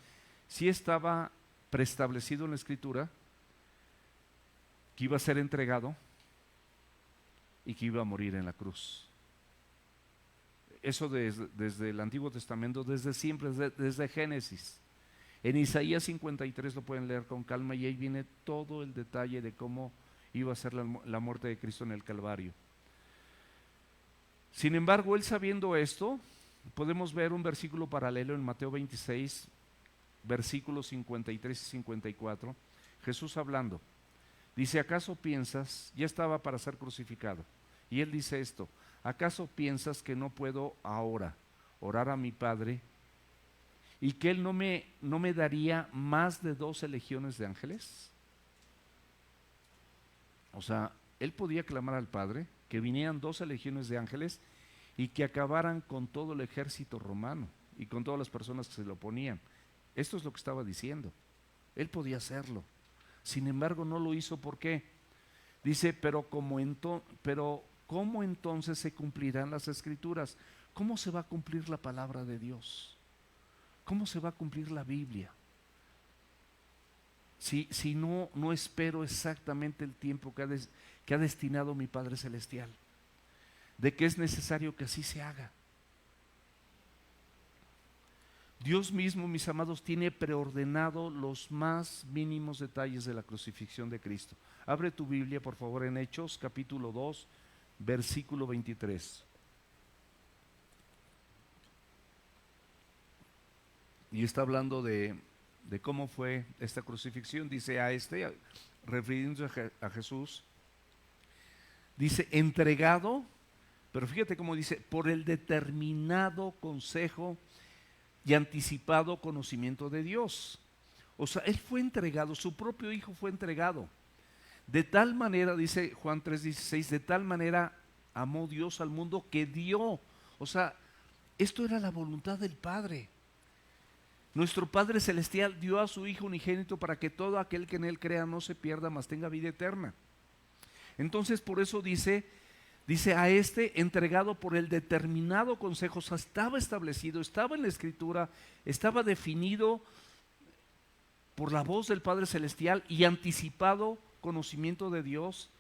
sí estaba preestablecido en la Escritura que iba a ser entregado y que iba a morir en la cruz. Eso desde el Antiguo Testamento, desde siempre, desde Génesis. En Isaías 53 lo pueden leer con calma y ahí viene todo el detalle de cómo iba a ser la muerte de Cristo en el Calvario. Sin embargo, él sabiendo esto, podemos ver un versículo paralelo en Mateo 26, versículos 53 y 54, Jesús hablando, dice, ¿acaso piensas? Ya estaba para ser crucificado, y él dice esto, ¿acaso piensas que no puedo ahora orar a mi Padre y que Él no me daría más de 12 legiones de ángeles? O sea, Él podía clamar al Padre que vinieran 12 legiones de ángeles y que acabaran con todo el ejército romano y con todas las personas que se lo oponían. Esto es lo que estaba diciendo. Él podía hacerlo. Sin embargo, no lo hizo. ¿Por qué? Dice, pero ¿cómo entonces se cumplirán las Escrituras? ¿Cómo se va a cumplir la palabra de Dios? ¿Cómo se va a cumplir la Biblia? Si no espero exactamente el tiempo que ha destinado mi Padre Celestial, de que es necesario que así se haga. Dios mismo, mis amados, tiene preordenado los más mínimos detalles de la crucifixión de Cristo. Abre tu Biblia, por favor, en Hechos, capítulo 2, versículo 23. Y está hablando de cómo fue esta crucifixión. Dice refiriéndose a Jesús, dice, entregado, pero fíjate cómo dice, por el determinado consejo y anticipado conocimiento de Dios. O sea, Él fue entregado, su propio Hijo fue entregado. De tal manera, dice Juan 3:16, de tal manera amó Dios al mundo que dio. O sea, esto era la voluntad del Padre. Nuestro Padre Celestial dio a su Hijo unigénito para que todo aquel que en Él crea no se pierda, mas tenga vida eterna. Entonces, por eso dice a este entregado por el determinado consejo, o sea, estaba establecido, estaba en la Escritura, estaba definido por la voz del Padre Celestial y anticipado conocimiento de Dios.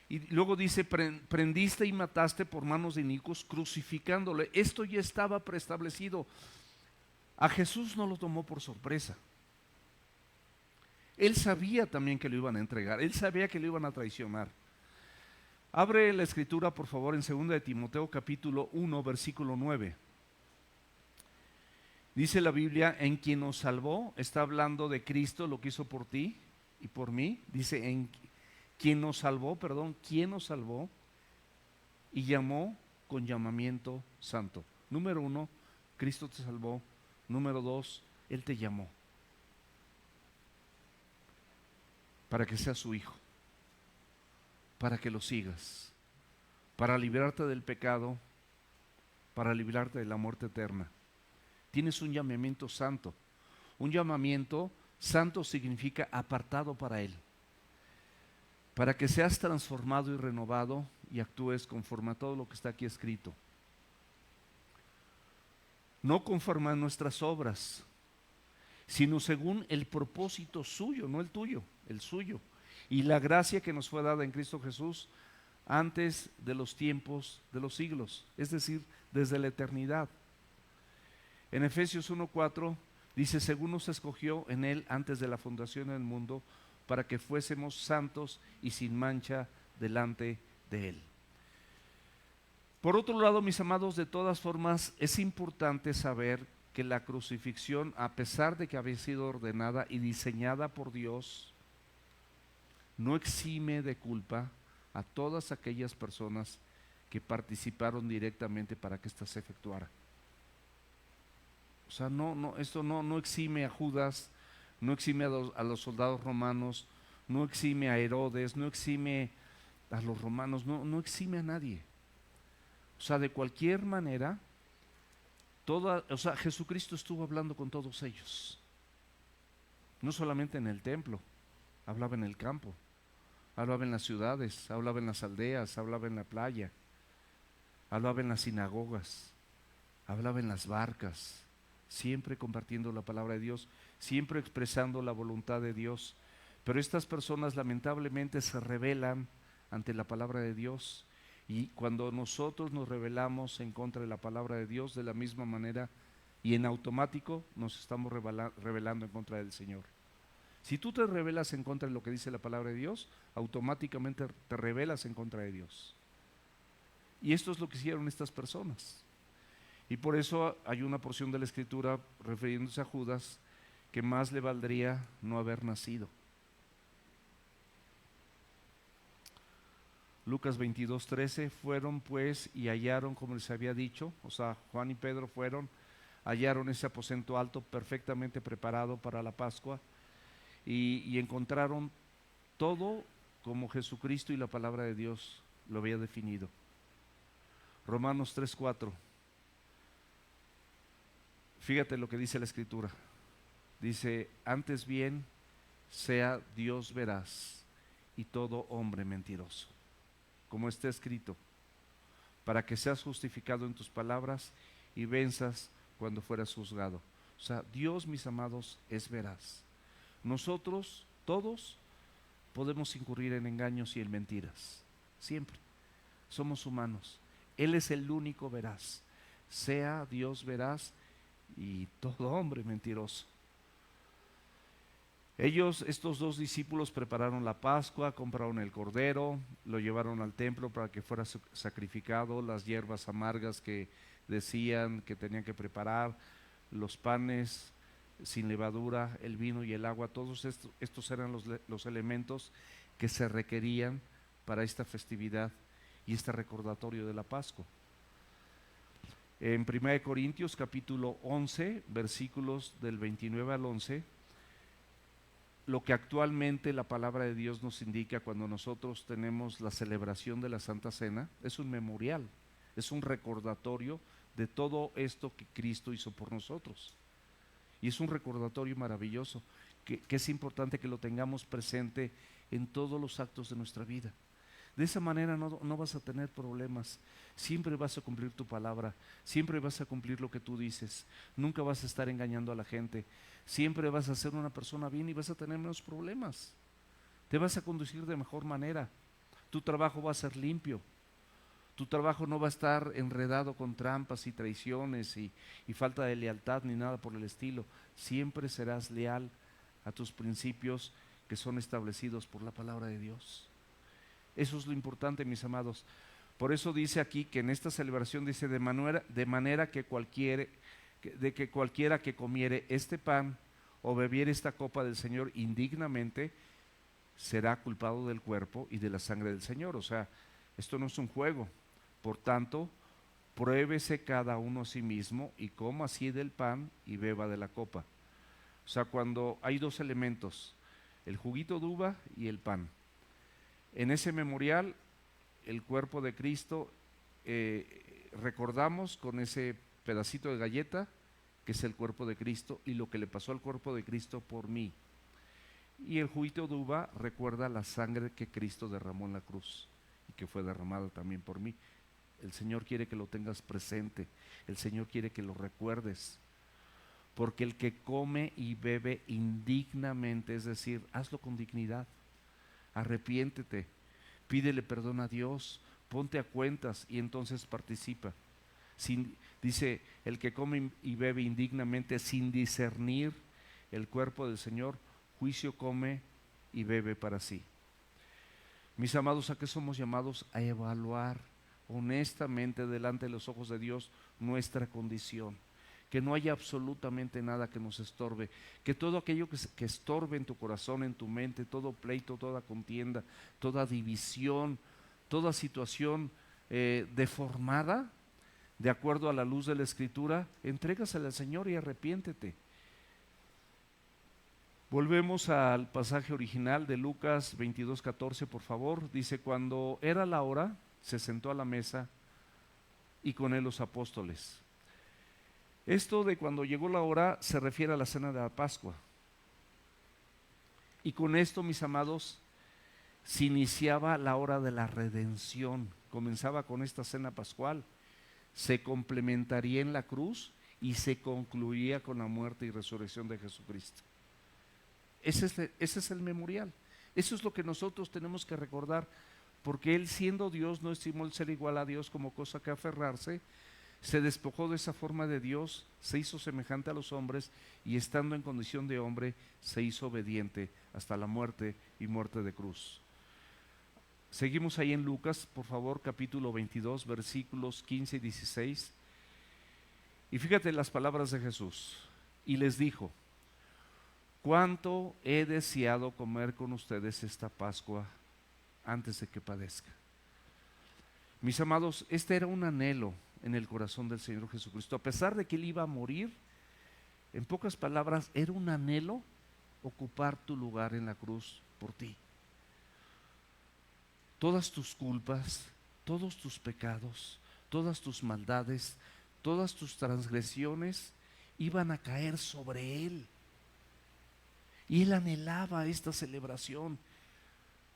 Y luego dice, prendiste y mataste por manos de inicuos, crucificándole. Esto ya estaba preestablecido. A Jesús no lo tomó por sorpresa. Él sabía también que lo iban a entregar, él sabía que lo iban a traicionar. Abre la Escritura, por favor, en 2 de Timoteo capítulo 1, versículo 9. Dice la Biblia, en quien nos salvó, está hablando de Cristo, lo que hizo por ti y por mí. Dice, en quien nos salvó y llamó con llamamiento santo. Número 1, Cristo te salvó. Número 2, Él te llamó para que seas su hijo, para que lo sigas, para librarte del pecado, para librarte de la muerte eterna. tienes un llamamiento santo. Un llamamiento santo significa apartado para Él, para que seas transformado y renovado y actúes conforme a todo lo que está aquí escrito. No conforme a nuestras obras, sino según el propósito suyo, no el tuyo, el suyo, y la gracia que nos fue dada en Cristo Jesús antes de los tiempos de los siglos, es decir, desde la eternidad. En Efesios 1:4 dice, según nos escogió en Él antes de la fundación del mundo, para que fuésemos santos y sin mancha delante de Él. Por otro lado, mis amados, de todas formas, es importante saber que la crucifixión, a pesar de que había sido ordenada y diseñada por Dios, no exime de culpa a todas aquellas personas que participaron directamente para que ésta se efectuara. O sea, esto no exime a Judas, no exime a los soldados romanos, no exime a Herodes, no exime a los romanos, no exime a nadie. O sea, de cualquier manera, Jesucristo estuvo hablando con todos ellos. No solamente en el templo, hablaba en el campo, hablaba en las ciudades, hablaba en las aldeas, hablaba en la playa, hablaba en las sinagogas, hablaba en las barcas, siempre compartiendo la palabra de Dios, siempre expresando la voluntad de Dios. Pero estas personas lamentablemente se rebelan ante la palabra de Dios, y cuando nosotros nos rebelamos en contra de la palabra de Dios, de la misma manera y en automático nos estamos rebelando en contra del Señor. Si tú te rebelas en contra de lo que dice la palabra de Dios, automáticamente te rebelas en contra de Dios. Y esto es lo que hicieron estas personas. Y por eso hay una porción de la Escritura refiriéndose a Judas, que más le valdría no haber nacido. Lucas 22:13, fueron pues y hallaron como les había dicho, o sea, Juan y Pedro fueron, hallaron ese aposento alto perfectamente preparado para la Pascua, y encontraron todo como Jesucristo y la palabra de Dios lo había definido. Romanos 3:4, fíjate lo que dice la Escritura, dice, antes bien sea Dios veraz y todo hombre mentiroso, como está escrito, para que seas justificado en tus palabras y venzas cuando fueras juzgado. O sea, Dios, mis amados, es veraz. Nosotros, todos, podemos incurrir en engaños y en mentiras, siempre. Somos humanos. Él es el único veraz. Sea Dios veraz y todo hombre mentiroso. Estos dos discípulos, prepararon la Pascua, compraron el cordero, lo llevaron al templo para que fuera sacrificado, las hierbas amargas que decían que tenían que preparar, los panes sin levadura, el vino y el agua, todos estos eran los elementos que se requerían para esta festividad y este recordatorio de la Pascua. En 1 Corintios capítulo 11, versículos del 29 al 11, lo que actualmente la palabra de Dios nos indica cuando nosotros tenemos la celebración de la Santa Cena, es un memorial, es un recordatorio de todo esto que Cristo hizo por nosotros. Y es un recordatorio maravilloso, que es importante que lo tengamos presente en todos los actos de nuestra vida. De esa manera no vas a tener problemas, siempre vas a cumplir tu palabra, siempre vas a cumplir lo que tú dices, nunca vas a estar engañando a la gente, siempre vas a ser una persona bien y vas a tener menos problemas, te vas a conducir de mejor manera, tu trabajo va a ser limpio, tu trabajo no va a estar enredado con trampas y traiciones y falta de lealtad ni nada por el estilo, siempre serás leal a tus principios que son establecidos por la palabra de Dios. Eso es lo importante, mis amados. Por eso dice aquí que en esta celebración dice de manera que cualquiera que comiere este pan o bebiere esta copa del Señor indignamente será culpado del cuerpo y de la sangre del Señor. O sea, esto no es un juego. Por tanto, pruébese cada uno a sí mismo y coma así del pan y beba de la copa. O sea, cuando hay dos elementos, el juguito de uva y el pan. En ese memorial, el cuerpo de Cristo, recordamos con ese pedacito de galleta que es el cuerpo de Cristo, y lo que le pasó al cuerpo de Cristo por mí. Y el juguito de uva recuerda la sangre que Cristo derramó en la cruz y que fue derramada también por mí. El Señor quiere que lo tengas presente, el Señor quiere que lo recuerdes, porque el que come y bebe indignamente, es decir, hazlo con dignidad, arrepiéntete, pídele perdón a Dios, ponte a cuentas y entonces participa. Dice, el que come y bebe indignamente sin discernir el cuerpo del Señor, juicio come y bebe para sí. Mis amados, ¿a qué somos llamados? A evaluar honestamente delante de los ojos de Dios nuestra condición. Que no haya absolutamente nada que nos estorbe, que todo aquello que estorbe en tu corazón, en tu mente, todo pleito, toda contienda, toda división, toda situación deformada, de acuerdo a la luz de la Escritura, entrégasela al Señor y arrepiéntete. Volvemos al pasaje original de Lucas 22:14, por favor. Dice, cuando era la hora, se sentó a la mesa y con él los apóstoles. Esto de cuando llegó la hora se refiere a la cena de la Pascua. Y con esto, mis amados, se iniciaba la hora de la redención. Comenzaba con esta cena pascual, se complementaría en la cruz y se concluiría con la muerte y resurrección de Jesucristo. Ese es el memorial. Eso es lo que nosotros tenemos que recordar, porque Él, siendo Dios, no estimó el ser igual a Dios como cosa que aferrarse. Se despojó de esa forma de Dios, se hizo semejante a los hombres y estando en condición de hombre se hizo obediente hasta la muerte y muerte de cruz. Seguimos ahí en Lucas, por favor, capítulo 22, versículos 15 y 16. Y fíjate las palabras de Jesús. Y les dijo, cuánto he deseado comer con ustedes esta Pascua antes de que padezca. Mis amados, este era un anhelo en el corazón del Señor Jesucristo. A pesar de que Él iba a morir, en pocas palabras, era un anhelo ocupar tu lugar en la cruz por ti. Todas tus culpas, todos tus pecados, todas tus maldades, todas tus transgresiones iban a caer sobre Él. Y Él anhelaba esta celebración.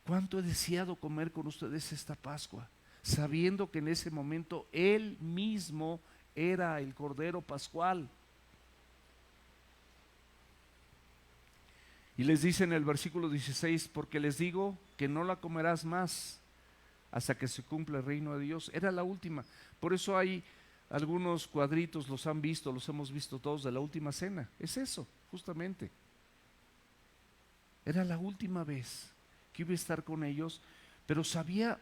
Cuánto he deseado comer con ustedes esta Pascua, sabiendo que en ese momento Él mismo era el Cordero Pascual. Y les dice en el versículo 16, porque les digo que no la comerás más hasta que se cumpla el reino de Dios. Era la última. Por eso hay algunos cuadritos, los han visto, los hemos visto todos, de la última cena. Es eso, justamente. Era la última vez que iba a estar con ellos, pero sabía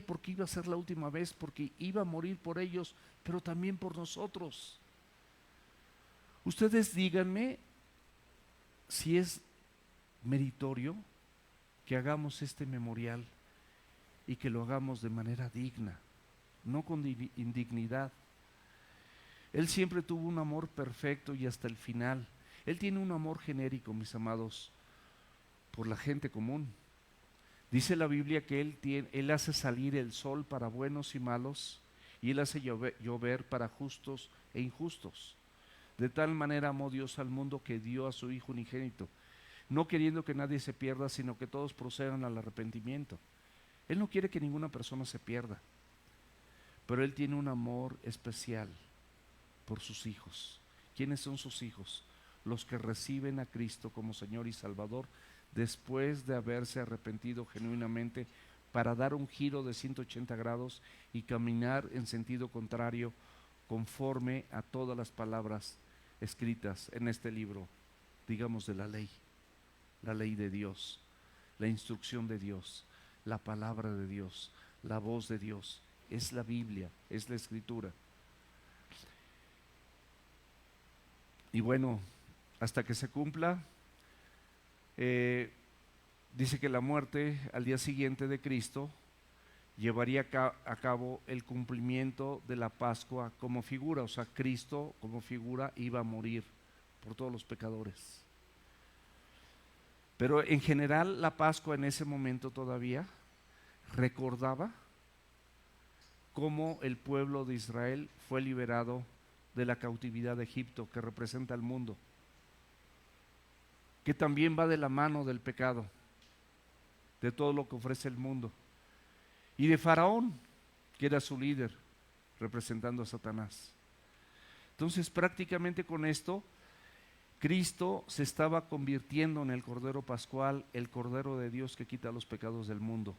por qué iba a ser la última vez, porque iba a morir por ellos, pero también por nosotros. Ustedes díganme si es meritorio que hagamos este memorial y que lo hagamos de manera digna, no con indignidad. Él siempre tuvo un amor perfecto y hasta el final. Él tiene un amor genérico, mis amados, por la gente común. Dice la Biblia que Él hace salir el sol para buenos y malos, y Él hace llover para justos e injustos. De tal manera amó Dios al mundo que dio a su Hijo unigénito, no queriendo que nadie se pierda, sino que todos procedan al arrepentimiento. Él no quiere que ninguna persona se pierda, pero Él tiene un amor especial por sus hijos. ¿Quiénes son sus hijos? Los que reciben a Cristo como Señor y Salvador después de haberse arrepentido genuinamente, para dar un giro de 180 grados y caminar en sentido contrario, conforme a todas las palabras escritas en este libro, digamos, de la ley de Dios, la instrucción de Dios, la palabra de Dios, la voz de Dios. Es la Biblia, es la Escritura. Y bueno, hasta que se cumpla, dice que la muerte al día siguiente de Cristo llevaría a cabo el cumplimiento de la Pascua como figura. O sea, Cristo como figura iba a morir por todos los pecadores. Pero en general la Pascua en ese momento todavía recordaba cómo el pueblo de Israel fue liberado de la cautividad de Egipto, que representa al mundo, que también va de la mano del pecado, de todo lo que ofrece el mundo, y de Faraón, que era su líder, representando a Satanás. Entonces, prácticamente con esto, Cristo se estaba convirtiendo en el Cordero Pascual, el Cordero de Dios que quita los pecados del mundo.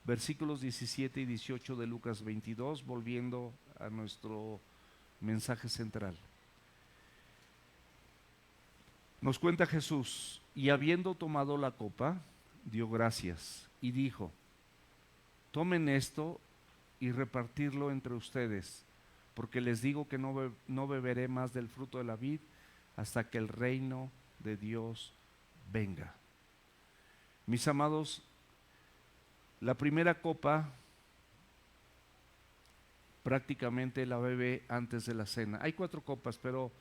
Versículos 17 y 18 de Lucas 22, volviendo a nuestro mensaje central. Nos cuenta Jesús: y habiendo tomado la copa, dio gracias y dijo: tomen esto y repartirlo entre ustedes, porque les digo que no beberé más del fruto de la vid hasta que el reino de Dios venga. Mis amados, la primera copa prácticamente la bebe antes de la cena. Hay 4 copas, pero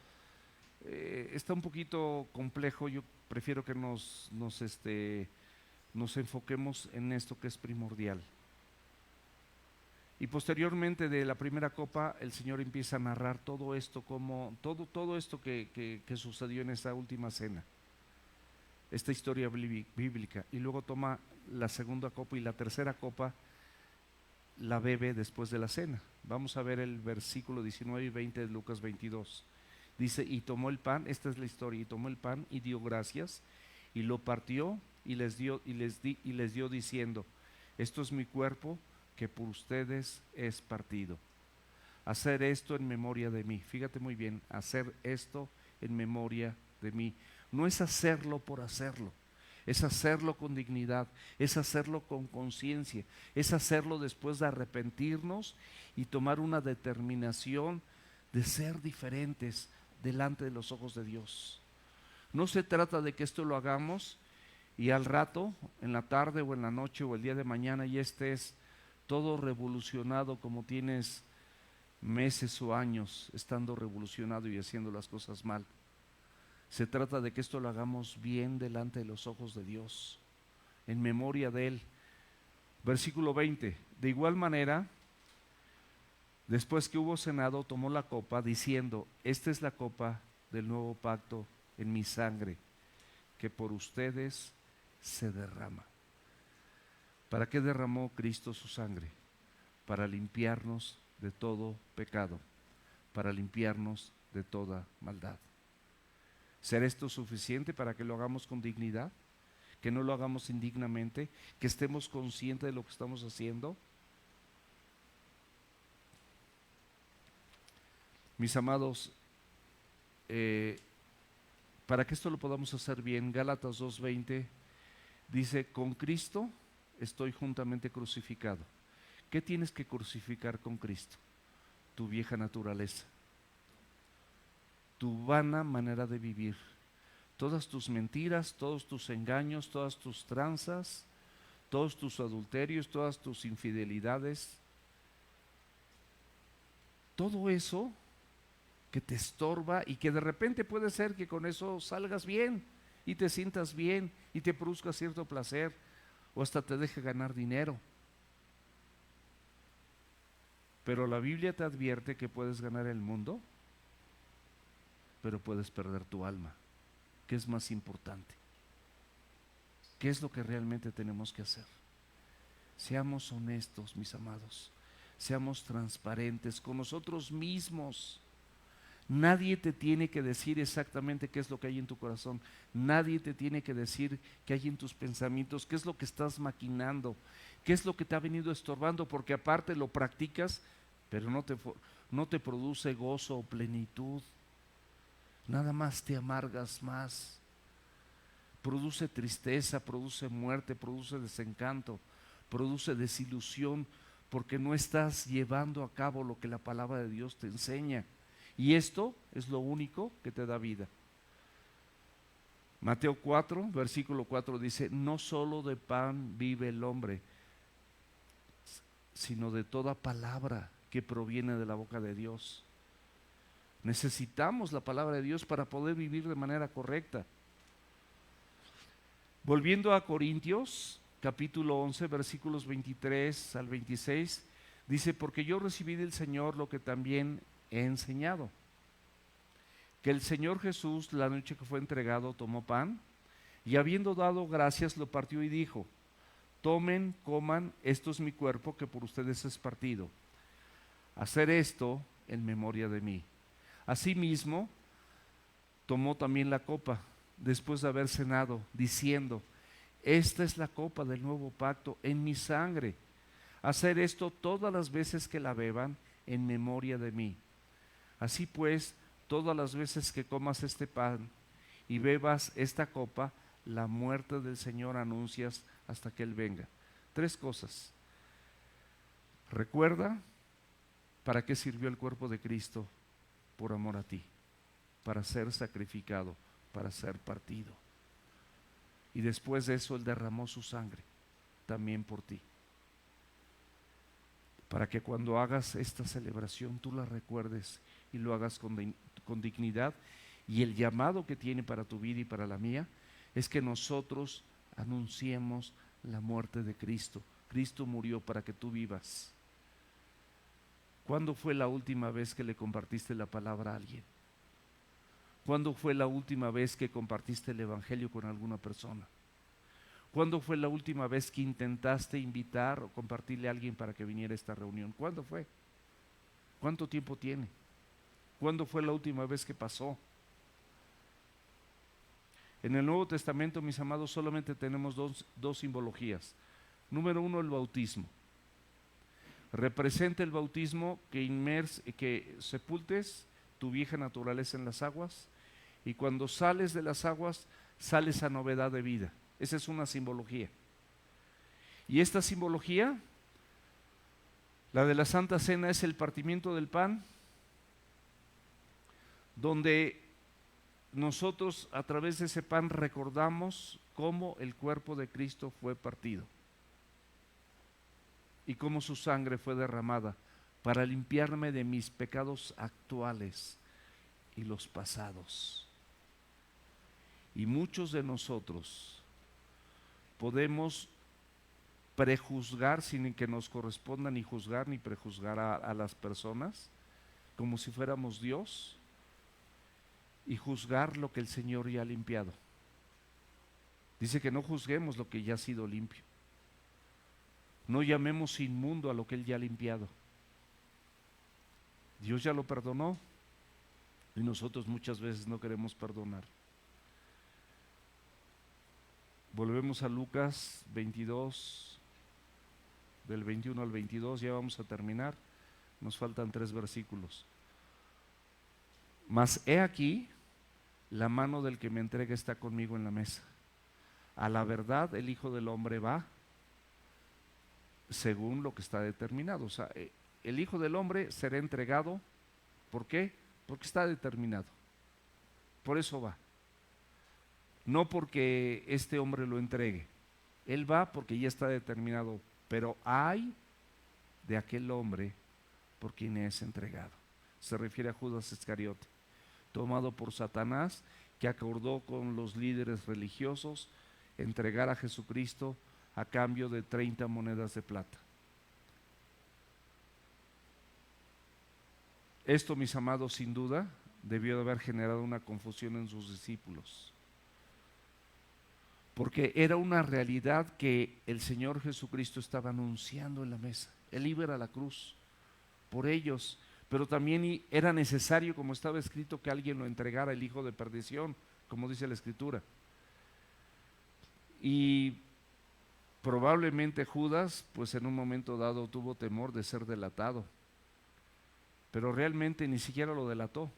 está un poquito complejo. Yo prefiero que nos enfoquemos en esto que es primordial. Y posteriormente de la primera copa, el Señor empieza a narrar todo esto, todo esto que sucedió en esta última cena, esta historia bíblica, y luego toma la segunda copa y la tercera copa la bebe después de la cena. Vamos a ver el versículo 19 y 20 de Lucas 22. Dice: y tomó el pan, esta es la historia, y tomó el pan y dio gracias y lo partió y les dio diciendo: esto es mi cuerpo que por ustedes es partido. Hacer esto en memoria de mí. Fíjate muy bien, hacer esto en memoria de mí. No es hacerlo por hacerlo, es hacerlo con dignidad, es hacerlo con conciencia, es hacerlo después de arrepentirnos y tomar una determinación de ser diferentes delante de los ojos de Dios. No se trata de que esto lo hagamos y al rato, en la tarde o en la noche o el día de mañana, ya estés todo revolucionado, como tienes meses o años estando revolucionado y haciendo las cosas mal. Se trata de que esto lo hagamos bien delante de los ojos de Dios, en memoria de Él. Versículo 20: de igual manera, después que hubo cenado, tomó la copa, diciendo: esta es la copa del nuevo pacto en mi sangre, que por ustedes se derrama. ¿Para qué derramó Cristo su sangre? Para limpiarnos de todo pecado, para limpiarnos de toda maldad. ¿Será esto suficiente para que lo hagamos con dignidad? ¿Que no lo hagamos indignamente? ¿Que estemos conscientes de lo que estamos haciendo? Mis amados, para que esto lo podamos hacer bien, Gálatas 2:20 dice: con Cristo estoy juntamente crucificado. ¿Qué tienes que crucificar con Cristo? Tu vieja naturaleza, tu vana manera de vivir, todas tus mentiras, todos tus engaños, todas tus tranzas, todos tus adulterios, todas tus infidelidades, todo eso que te estorba y que de repente puede ser que con eso salgas bien y te sientas bien y te produzca cierto placer o hasta te deje ganar dinero. Pero la Biblia te advierte que puedes ganar el mundo, pero puedes perder tu alma. ¿Qué es más importante? ¿Qué es lo que realmente tenemos que hacer? Seamos honestos, mis amados. Seamos transparentes con nosotros mismos. Nadie te tiene que decir exactamente qué es lo que hay en tu corazón. Nadie te tiene que decir qué hay en tus pensamientos, qué es lo que estás maquinando, qué es lo que te ha venido estorbando, porque aparte lo practicas, pero no te produce gozo o plenitud. Nada más te amargas más. Produce tristeza, produce muerte, produce desencanto, produce desilusión, porque no estás llevando a cabo lo que la palabra de Dios te enseña. Y esto es lo único que te da vida. Mateo 4, versículo 4 dice: no solo de pan vive el hombre, sino de toda palabra que proviene de la boca de Dios. Necesitamos la palabra de Dios para poder vivir de manera correcta. Volviendo a Corintios, capítulo 11, versículos 23 al 26, dice: porque yo recibí del Señor lo que también he enseñado. que el Señor Jesús, la noche que fue entregado, tomó pan y habiendo dado gracias lo partió y dijo: tomen, coman, esto es mi cuerpo que por ustedes es partido. Hacer esto en memoria de mí. Asimismo, tomó también la copa después de haber cenado, diciendo: esta es la copa del nuevo pacto en mi sangre. Hacer esto todas las veces que la beban en memoria de mí. Así pues, todas las veces que comas este pan y bebas esta copa, la muerte del Señor anuncias hasta que Él venga. 3 cosas. Recuerda para qué sirvió el cuerpo de Cristo por amor a ti, para ser sacrificado, para ser partido. Y después de eso Él derramó su sangre también por ti, para que cuando hagas esta celebración tú la recuerdes y lo hagas con dignidad. Y el llamado que tiene para tu vida y para la mía es que nosotros anunciemos la muerte de Cristo. Cristo murió para que tú vivas. ¿Cuándo fue la última vez que le compartiste la palabra a alguien? ¿Cuándo fue la última vez que compartiste el Evangelio con alguna persona? ¿Cuándo fue la última vez que intentaste invitar o compartirle a alguien para que viniera a esta reunión? ¿Cuándo fue? ¿Cuánto tiempo tiene? ¿Cuándo fue la última vez que pasó? En el Nuevo Testamento, mis amados, solamente tenemos dos simbologías. Número 1, el bautismo. Representa el bautismo que sepultes tu vieja naturaleza en las aguas, y cuando sales de las aguas, sales a novedad de vida. Esa es una simbología. Y esta simbología, la de la Santa Cena, es el partimiento del pan, donde nosotros a través de ese pan recordamos cómo el cuerpo de Cristo fue partido y cómo su sangre fue derramada para limpiarme de mis pecados actuales y los pasados. Y muchos de nosotros podemos prejuzgar sin que nos corresponda ni juzgar ni prejuzgar a las personas como si fuéramos Dios, y juzgar lo que el Señor ya ha limpiado. Dice que no juzguemos lo que ya ha sido limpio. No llamemos inmundo a lo que Él ya ha limpiado. Dios ya lo perdonó y nosotros muchas veces no queremos perdonar. Volvemos a Lucas 22, del 21 al 22, ya vamos a terminar, nos faltan 3 versículos. Mas he aquí, la mano del que me entrega está conmigo en la mesa. A la verdad, el Hijo del Hombre va según lo que está determinado. O sea, el Hijo del Hombre será entregado. ¿Por qué? Porque está determinado. Por eso va. No porque este hombre lo entregue. Él va porque ya está determinado. Pero hay de aquel hombre por quien es entregado. Se refiere a Judas Iscariote, tomado por Satanás, que acordó con los líderes religiosos entregar a Jesucristo a cambio de 30 monedas de plata. Esto, mis amados, sin duda, debió de haber generado una confusión en sus discípulos, porque era una realidad que el Señor Jesucristo estaba anunciando en la mesa. Él iba a la cruz por ellos, pero también era necesario, como estaba escrito, que alguien lo entregara, el hijo de perdición, como dice la Escritura. Y probablemente Judas, pues en un momento dado tuvo temor de ser delatado, pero realmente ni siquiera lo delató.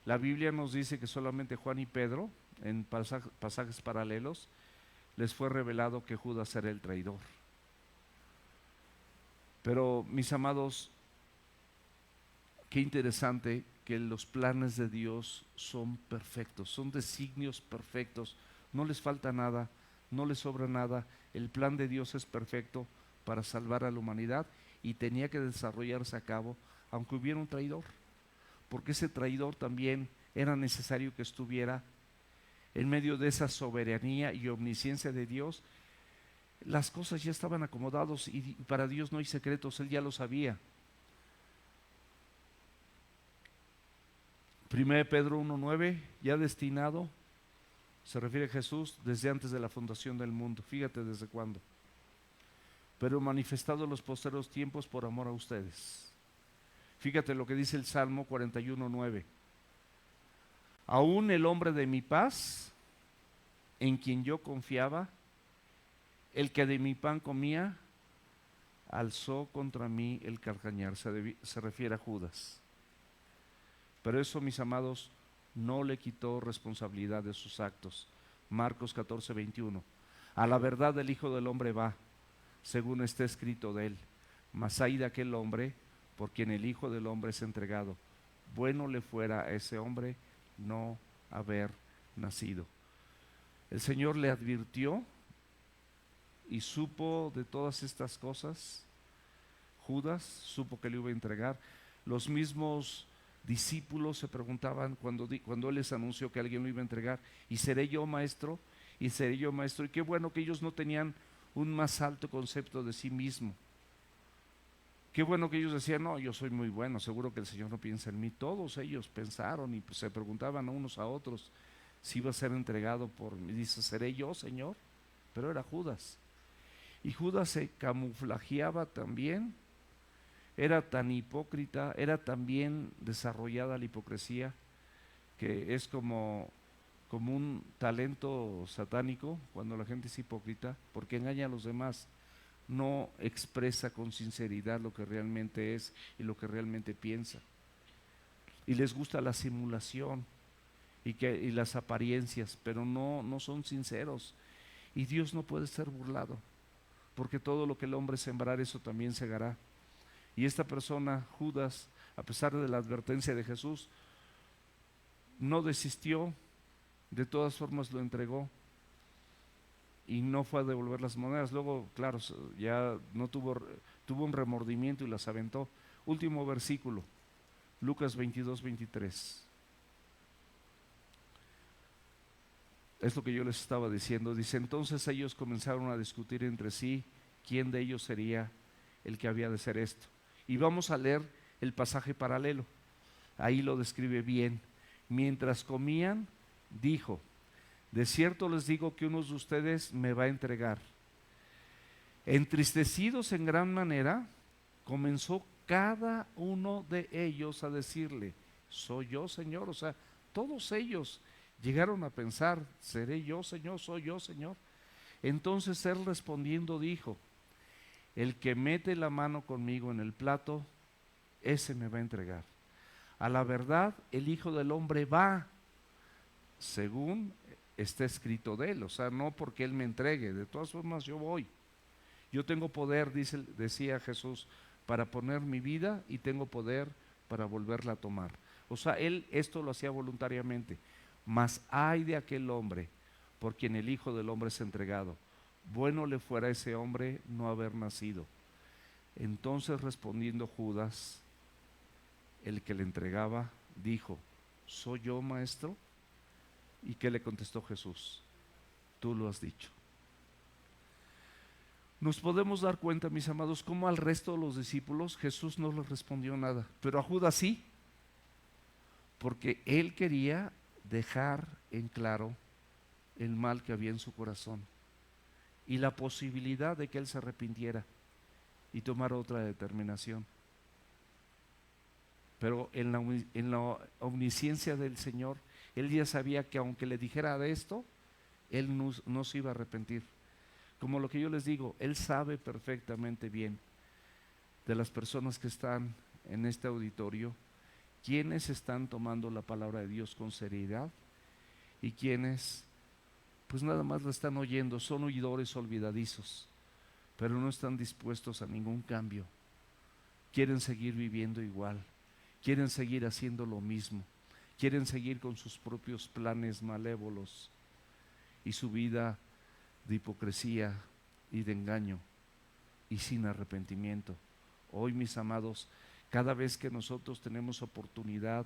La Biblia nos dice que solamente Juan y Pedro, en pasajes paralelos, les fue revelado que Judas era el traidor. Pero, mis amados, qué interesante que los planes de Dios son perfectos, son designios perfectos, no les falta nada, no les sobra nada. El plan de Dios es perfecto para salvar a la humanidad y tenía que desarrollarse a cabo aunque hubiera un traidor, porque ese traidor también era necesario que estuviera en medio de esa soberanía y omnisciencia de Dios. Las cosas ya estaban acomodadas y para Dios no hay secretos, Él ya lo sabía. 1 Pedro 1:9, ya destinado, se refiere a Jesús desde antes de la fundación del mundo. Fíjate desde cuándo. Pero manifestado en los posteros tiempos por amor a ustedes. Fíjate lo que dice el Salmo 41:9. Aún el hombre de mi paz, en quien yo confiaba, el que de mi pan comía, alzó contra mí el carcañar. Se refiere a Judas. Pero eso, mis amados, no le quitó responsabilidad de sus actos. Marcos 14:21. A la verdad el Hijo del Hombre va, según está escrito de él. Mas ay de aquel hombre por quien el Hijo del Hombre es entregado. Bueno le fuera a ese hombre no haber nacido. El Señor le advirtió y supo de todas estas cosas. Judas supo que le iba a entregar. Los mismos discípulos se preguntaban cuando Él les anunció que alguien lo iba a entregar: ¿y seré yo maestro? ¿Y seré yo maestro? Y qué bueno que ellos no tenían un más alto concepto de sí mismo. Qué bueno que ellos decían: no, yo soy muy bueno, seguro que el Señor no piensa en mí. Todos ellos pensaron y pues se preguntaban unos a otros si iba a ser entregado por mí. Dice: ¿seré yo, Señor? Pero era Judas. Y Judas se camuflajeaba también. Era tan hipócrita, era tan bien desarrollada la hipocresía, que es como un talento satánico cuando la gente es hipócrita, porque engaña a los demás, no expresa con sinceridad lo que realmente es y lo que realmente piensa. Y les gusta la simulación y las apariencias, pero no son sinceros. Y Dios no puede ser burlado, porque todo lo que el hombre sembrar, eso también segará. Y esta persona, Judas, a pesar de la advertencia de Jesús, no desistió, de todas formas lo entregó y no fue a devolver las monedas. Luego, claro, ya no tuvo un remordimiento y las aventó. Último versículo, Lucas 22:23. Es lo que yo les estaba diciendo. Dice: entonces ellos comenzaron a discutir entre sí quién de ellos sería el que había de hacer esto. Y vamos a leer el pasaje paralelo. Ahí lo describe bien. Mientras comían, dijo: de cierto les digo que uno de ustedes me va a entregar. Entristecidos en gran manera, comenzó cada uno de ellos a decirle: soy yo, Señor. O sea, todos ellos llegaron a pensar: ¿seré yo, Señor? ¿Soy yo, Señor? Entonces él respondiendo dijo: el que mete la mano conmigo en el plato, ese me va a entregar. A la verdad, el Hijo del Hombre va, según está escrito de él. O sea, no porque él me entregue, de todas formas yo voy. Yo tengo poder, decía Jesús, para poner mi vida, y tengo poder para volverla a tomar. O sea, él esto lo hacía voluntariamente. Mas ay de aquel hombre por quien el Hijo del Hombre es entregado. Bueno le fuera a ese hombre no haber nacido. Entonces respondiendo Judas, el que le entregaba, dijo: ¿soy yo, maestro? ¿Y qué le contestó Jesús? Tú lo has dicho. Nos podemos dar cuenta, mis amados, cómo al resto de los discípulos Jesús no les respondió nada, pero a Judas sí, porque él quería dejar en claro el mal que había en su corazón y la posibilidad de que él se arrepintiera y tomara otra determinación. Pero en la omnisciencia del Señor, él ya sabía que aunque le dijera de esto, él no se iba a arrepentir. Como lo que yo les digo, él sabe perfectamente bien de las personas que están en este auditorio, quiénes están tomando la palabra de Dios con seriedad y quiénes pues nada más la están oyendo, son oidores olvidadizos, pero no están dispuestos a ningún cambio. Quieren seguir viviendo igual, quieren seguir haciendo lo mismo, quieren seguir con sus propios planes malévolos y su vida de hipocresía y de engaño y sin arrepentimiento. Hoy, mis amados, cada vez que nosotros tenemos oportunidad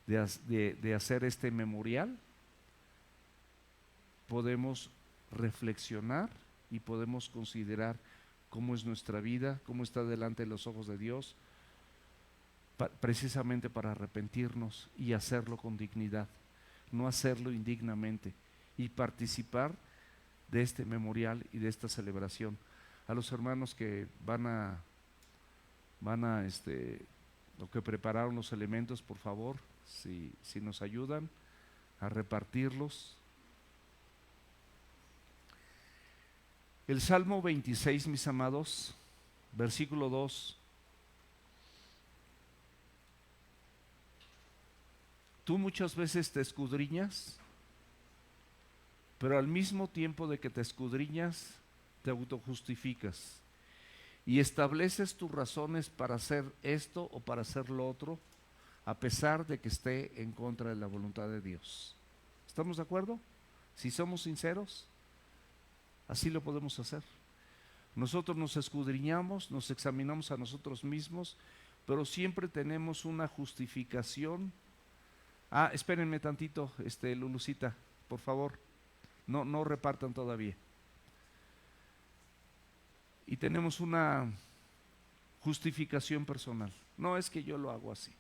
de hacer este memorial, podemos reflexionar y podemos considerar cómo es nuestra vida, cómo está delante de los ojos de Dios, precisamente para arrepentirnos y hacerlo con dignidad, no hacerlo indignamente, y participar de este memorial y de esta celebración. A los hermanos que van a lo que prepararon los elementos, por favor, si nos ayudan a repartirlos. El Salmo 26, mis amados, versículo 2. Tú muchas veces te escudriñas, pero al mismo tiempo de que te escudriñas, te autojustificas y estableces tus razones para hacer esto o para hacer lo otro, a pesar de que esté en contra de la voluntad de Dios. ¿Estamos de acuerdo? Si somos sinceros, así lo podemos hacer. Nosotros nos escudriñamos, nos examinamos a nosotros mismos, pero siempre tenemos una justificación. Espérenme tantito, Lulucita, por favor, no repartan todavía. Y tenemos una justificación personal. No es que yo lo hago así.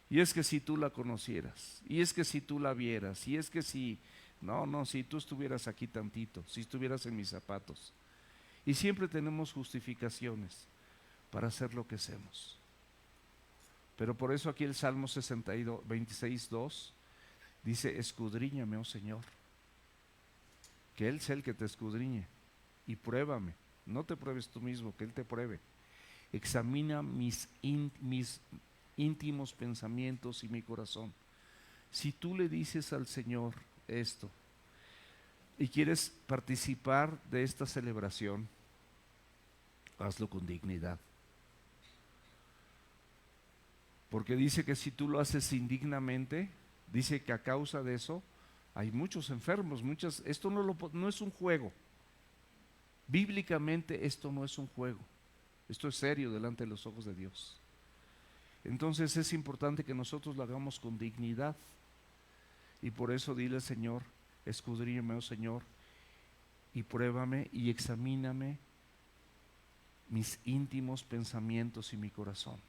Y es que si tú la conocieras, y es que si tú la vieras, y es que si tú estuvieras aquí tantito, si estuvieras en mis zapatos. Y siempre tenemos justificaciones para hacer lo que hacemos. Pero por eso aquí el Salmo 26:2 dice: escudriñame, oh Señor, que Él sea el que te escudriñe, y pruébame. No te pruebes tú mismo, que Él te pruebe. Examina mis íntimos pensamientos y mi corazón. Si tú le dices al Señor esto y quieres participar de esta celebración, hazlo con dignidad. Porque dice que si tú lo haces indignamente, dice que a causa de eso hay muchos enfermos, esto no es un juego. Bíblicamente esto no es un juego. Esto es serio delante de los ojos de Dios. Entonces es importante que nosotros lo hagamos con dignidad. Y por eso dile al Señor: escudriñame, oh Señor, y pruébame y examíname mis íntimos pensamientos y mi corazón.